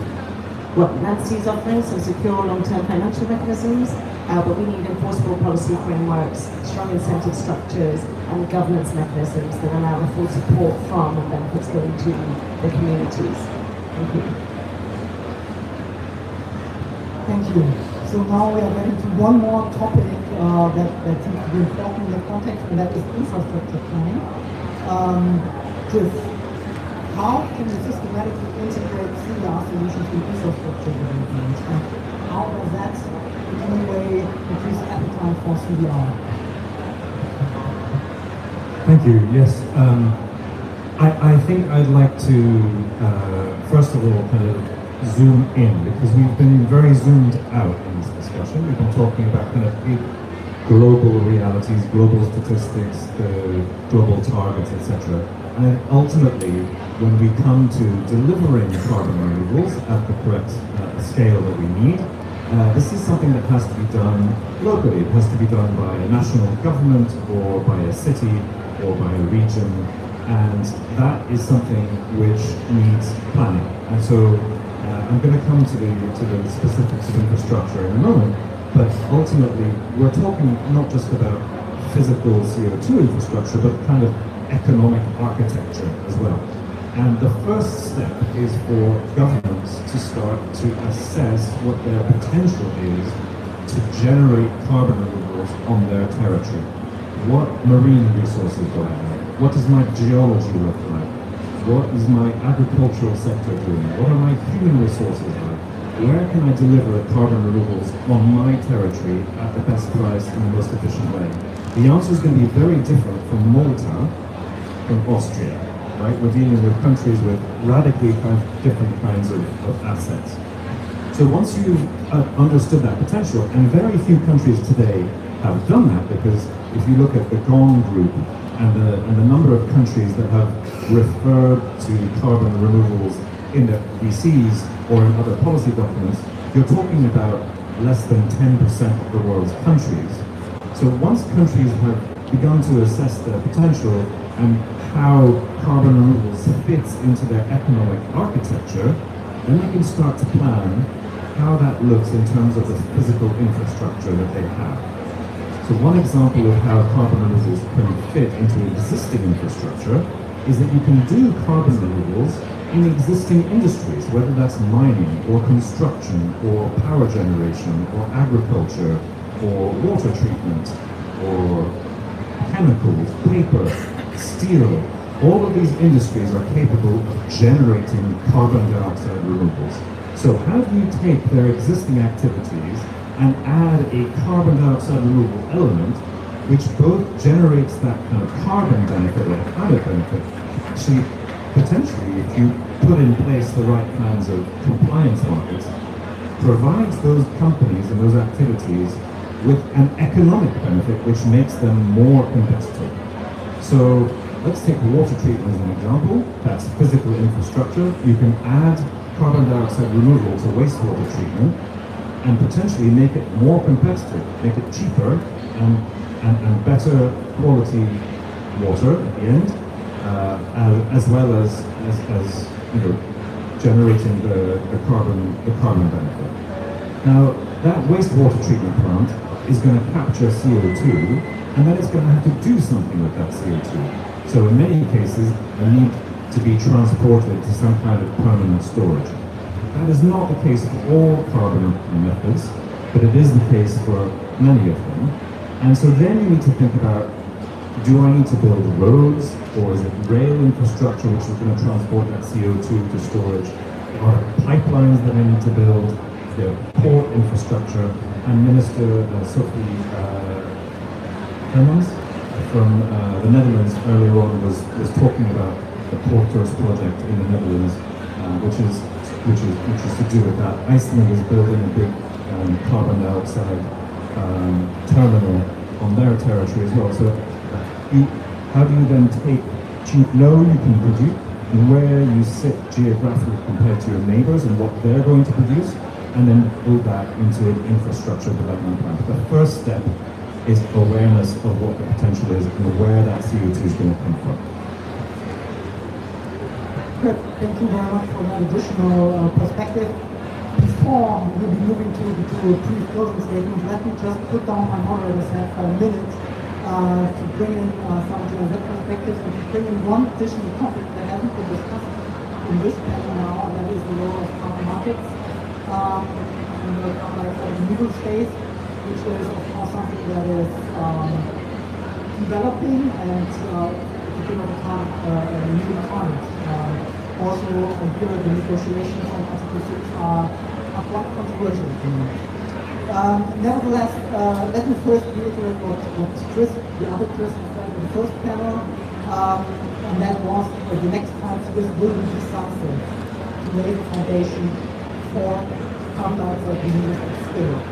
what Nancy's offering, some secure long-term financial mechanisms, but we need enforceable policy frameworks, strong incentive structures, and governance mechanisms that allow the full support from and benefits going to the communities. Thank you. Thank you. So now we are getting to one more topic that seems to be important in the context, and that is infrastructure planning. Just how can we systematically integrate CDR solutions in infrastructure development? And how does that in any way increase appetite for CDR? Thank you. Yes. I think I'd like to, first of all, kind of zoom in, because we've been very zoomed out in this discussion. We've been talking about kind of big global realities, global statistics, the global targets, etc. And ultimately, when we come to delivering carbon removals at the correct scale that we need, this is something that has to be done locally. It has to be done by a national government or by a city or by a region, and that is something which needs planning. And so I'm going to come to the specifics of infrastructure in a moment, but ultimately we're talking not just about physical CO2 infrastructure, but kind of economic architecture as well. And the first step is for governments to start to assess what their potential is to generate carbon removals on their territory. What marine resources do I have? What does my geology look like? What is my agricultural sector doing? What are my human resources like? Where can I deliver carbon removals on my territory at the best price in the most efficient way? The answer is going to be very different from Malta, from Austria, right? We're dealing with countries with radically different kinds of assets. So once you've understood that potential, and very few countries today have done that, because if you look at the GONE group and the number of countries that have referred to carbon removals in their VCs or in other policy documents, you're talking about less than 10% of the world's countries. So once countries have begun to assess their potential and how carbon removals fits into their economic architecture, then they can start to plan how that looks in terms of the physical infrastructure that they have. So one example of how carbon removals can fit into existing infrastructure is that you can do carbon removals in existing industries, whether that's mining or construction or power generation or agriculture or water treatment or chemicals, paper, steel. All of these industries are capable of generating carbon dioxide removals. So how do you take their existing activities and add a carbon dioxide removal element which both generates that kind of carbon benefit or climate benefit? Actually, potentially, if you put in place the right kinds of compliance markets, provides those companies and those activities with an economic benefit which makes them more competitive. So let's take water treatment as an example. That's physical infrastructure. You can add carbon dioxide removal to wastewater treatment and potentially make it more competitive, make it cheaper and better quality water at the end, as well as you know, generating the carbon benefit. Now that wastewater treatment plant is going to capture CO2, and then it's going to have to do something with that CO2. So in many cases, they need to be transported to some kind of permanent storage. That is not the case for all carbon methods, but it is the case for many of them. And so then you need to think about, do I need to build roads, or is it rail infrastructure which is going to transport that CO2 to storage? Are there pipelines that I need to build? Is there port infrastructure? And Minister Sophie Hermans from the Netherlands earlier on was talking about the Porters project in the Netherlands, which is to do with that. Iceland is building a big carbon dioxide terminal on their territory as well. So how do you then take, you can produce, and where you sit geographically compared to your neighbors and what they're going to produce, and then build that into an infrastructure development plan. But the first step is awareness of what the potential is and where that CO2 is going to come from. Good. Thank you very much for that additional perspective. Before we'll be moving to a brief closing statement, let me just put down my moderator's hat for a minute to bring in some of that perspectives and to bring in one additional topic that hasn't been discussed in this panel now, and that is the role of carbon markets in the legal space, which is of course something that is developing and if you look at the new economy. Also, here the negotiations on Article 6 are quite controversial. Nevertheless, let me first reiterate what Chris, the other Chris, said in the first panel, and that was the next 5 years will be decisive to lay the foundation for carbon dioxide removal at scale.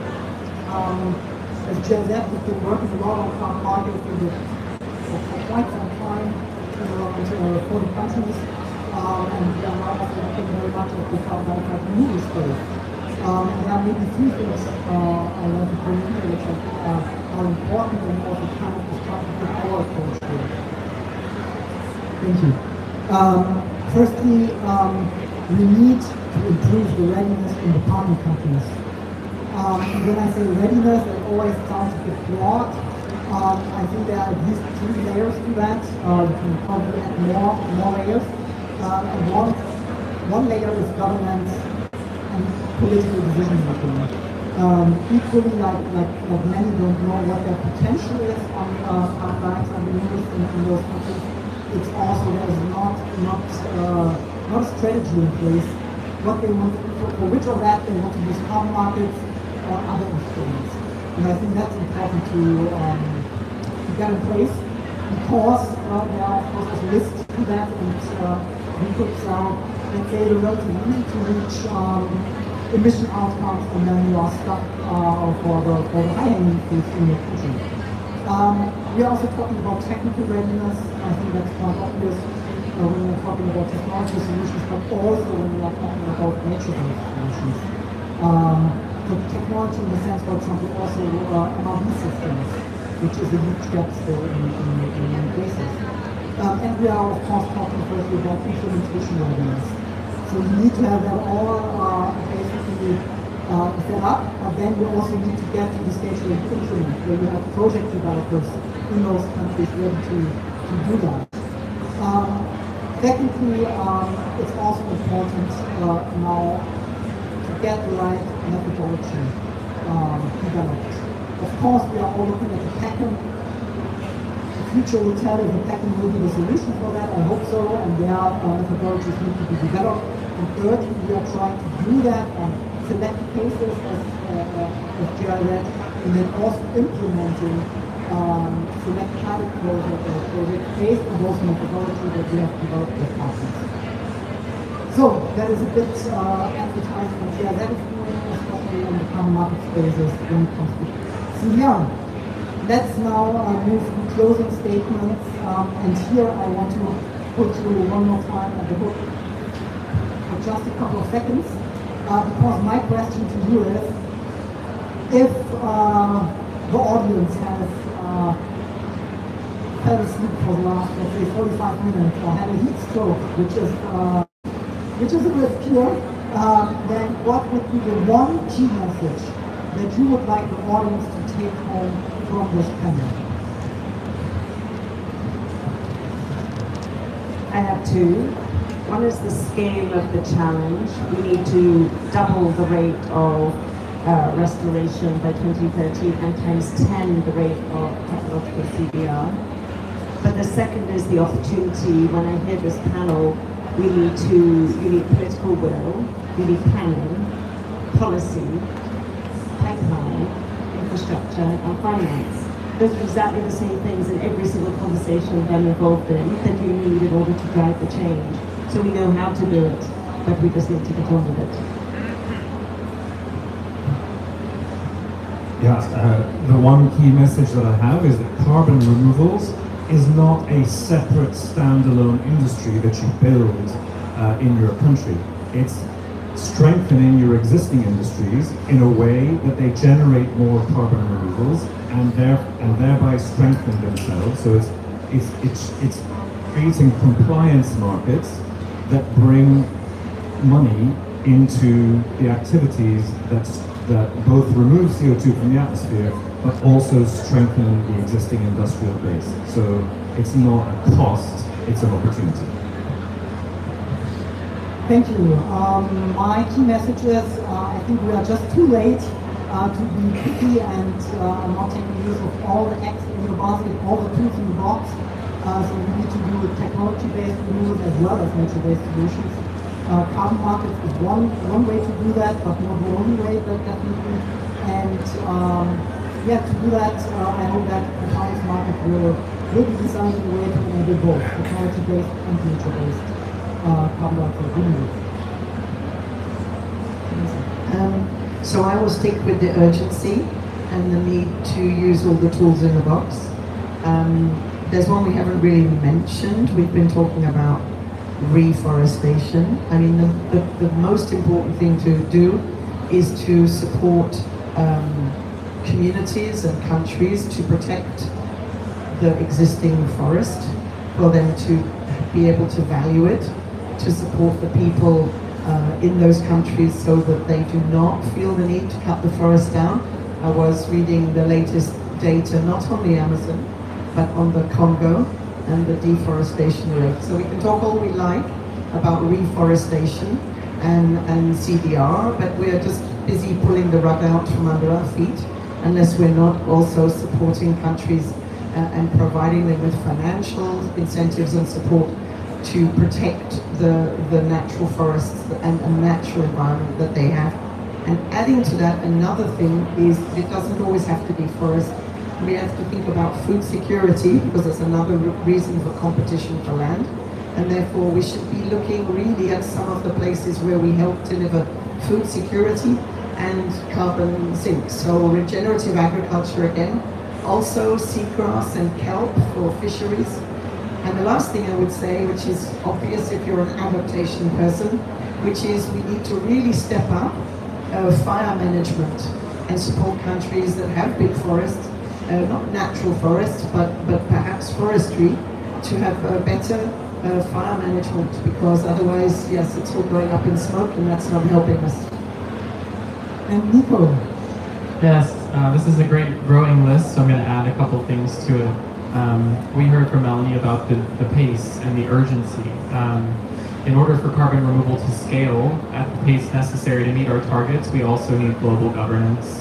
As Jill said, we've been working a lot on carbon markets for quite some time in around 40 countries. And we are now also looking very much at the carbon dioxide removal space. There are maybe 3 things I want to bring in here which I think are important and also kind of describe our approach here. Thank you. Firstly, we need to improve the readiness in the partner countries. When I say readiness, it always sounds a bit broad. I think there are at least 3 layers to that. We can probably add more layers. And one layer is governance and political decision making. Equally, like many don't know what their potential is on carbon dioxide removals in those countries. It's also there's not a strategy in place. What they want for which of that they want to use carbon markets or other instruments. And I think that's important to get in place because there are of course risks to that and we could, let's say, the relative easy to reach emission outcomes, and then you are stuck for the high-hanging fruits in your country. We are also talking about technical readiness. I think that's quite obvious when we're talking about technology solutions, but also when we are talking about nature-based solutions. The technology in the sense, for example, also MRV systems, which is a huge gap still in many places. And we are, of course, talking firstly about implementation readiness. So you need to have that all basically set up, but then you also need to get to the stage where you implement, where you have project developers in those countries ready to do that. Secondly, it's also important now to get the right methodology developed. Of course, we are all looking at the pattern. Future will tell if the pattern will be the solution for that. I hope so, and their methodologies need to be developed. And thirdly, we are trying to do that on select cases, as Gerald read, and then also implementing select pilot projects based on those methodologies that we have developed with partners. So that is a bit advertising what Gerald is doing, especially in the common market spaces when it comes to. So yeah. Let's now move to closing statements, and here I want to put you one more time at the hook for just a couple of seconds, because my question to you is, if the audience has fell asleep for the last, let's say, 45 minutes, or had a heat stroke, which is a risk here, then what would be the one key message that you would like the audience to take home from this panel? I have 2. One is the scale of the challenge. We need to double the rate of restoration by 2030 and times 10 the rate of technological CBR. But the second is the opportunity. When I hear this panel, you need political will, you need planning, policy, pipeline, infrastructure, and finance. Those are exactly the same things in every single conversation that I'm involved in that you need in order to drive the change. So we know how to do it, but we just need to get on with it. The one key message that I have is that carbon removals is not a separate standalone industry that you build in your country. It's strengthening your existing industries in a way that they generate more carbon removals and thereby strengthen themselves. So it's creating compliance markets that bring money into the activities that both remove CO2 from the atmosphere, but also strengthen the existing industrial base. So it's not a cost, it's an opportunity. Thank you. My key message is I think we are just too late to be picky and not taking use of all the eggs in the basket, all the tools in the box. So we need to do technology-based renewables as well as nature-based solutions. Carbon markets is one way to do that, but not the only way, definitely. And to do that, I hope that the finance market will be designed in a way to enable both technology-based and nature-based carbon market renewables. So I will stick with the urgency and the need to use all the tools in the box. There's one we haven't really mentioned. We've been talking about reforestation. I mean, the most important thing to do is to support communities and countries to protect the existing forest, for them to be able to value it, to support the people in those countries so that they do not feel the need to cut the forest down. I was reading the latest data, not on the Amazon, but on the Congo and the deforestation rate. So we can talk all we like about reforestation and CDR, but we're just busy pulling the rug out from under our feet unless we're not also supporting countries and providing them with financial incentives and support to protect the natural forests and natural environment that they have. And adding to that, another thing is it doesn't always have to be forest. We have to think about food security, because it's another reason for competition for land. And therefore we should be looking really at some of the places where we help deliver food security and carbon sinks. So regenerative agriculture again, also seagrass and kelp for fisheries. And the last thing I would say, which is obvious if you're an adaptation person, which is we need to really step up fire management and support countries that have big forests, not natural forests, but perhaps forestry, to have better fire management, because otherwise, yes, it's all going up in smoke and that's not helping us. And Nico. Yes, this is a great growing list, so I'm going to add a couple things to it. We heard from Melanie about the pace and the urgency. In order for carbon removal to scale at the pace necessary to meet our targets, we also need global governance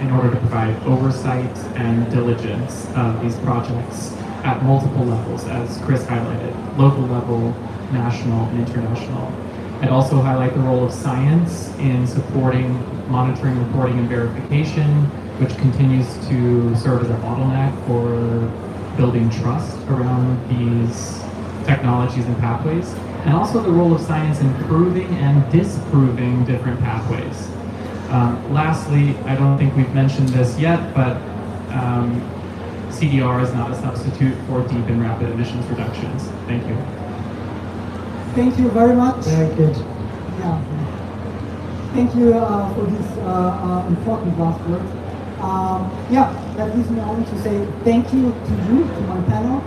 in order to provide oversight and diligence of these projects at multiple levels, as Chris highlighted, local level, national, and international. I'd also highlight the role of science in supporting monitoring, reporting, and verification, which continues to serve as a bottleneck for building trust around these technologies and pathways, and also the role of science in proving and disproving different pathways. Lastly, I don't think we've mentioned this yet, but CDR is not a substitute for deep and rapid emissions reductions. Thank you. Thank you very much. Very good. Yeah. Thank you for these important last words. That leaves me only to say thank you to you, to my panel.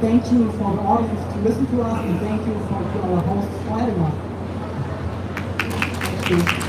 Thank you for the audience to listen to us, and thank you to our hosts for having us. Thank you.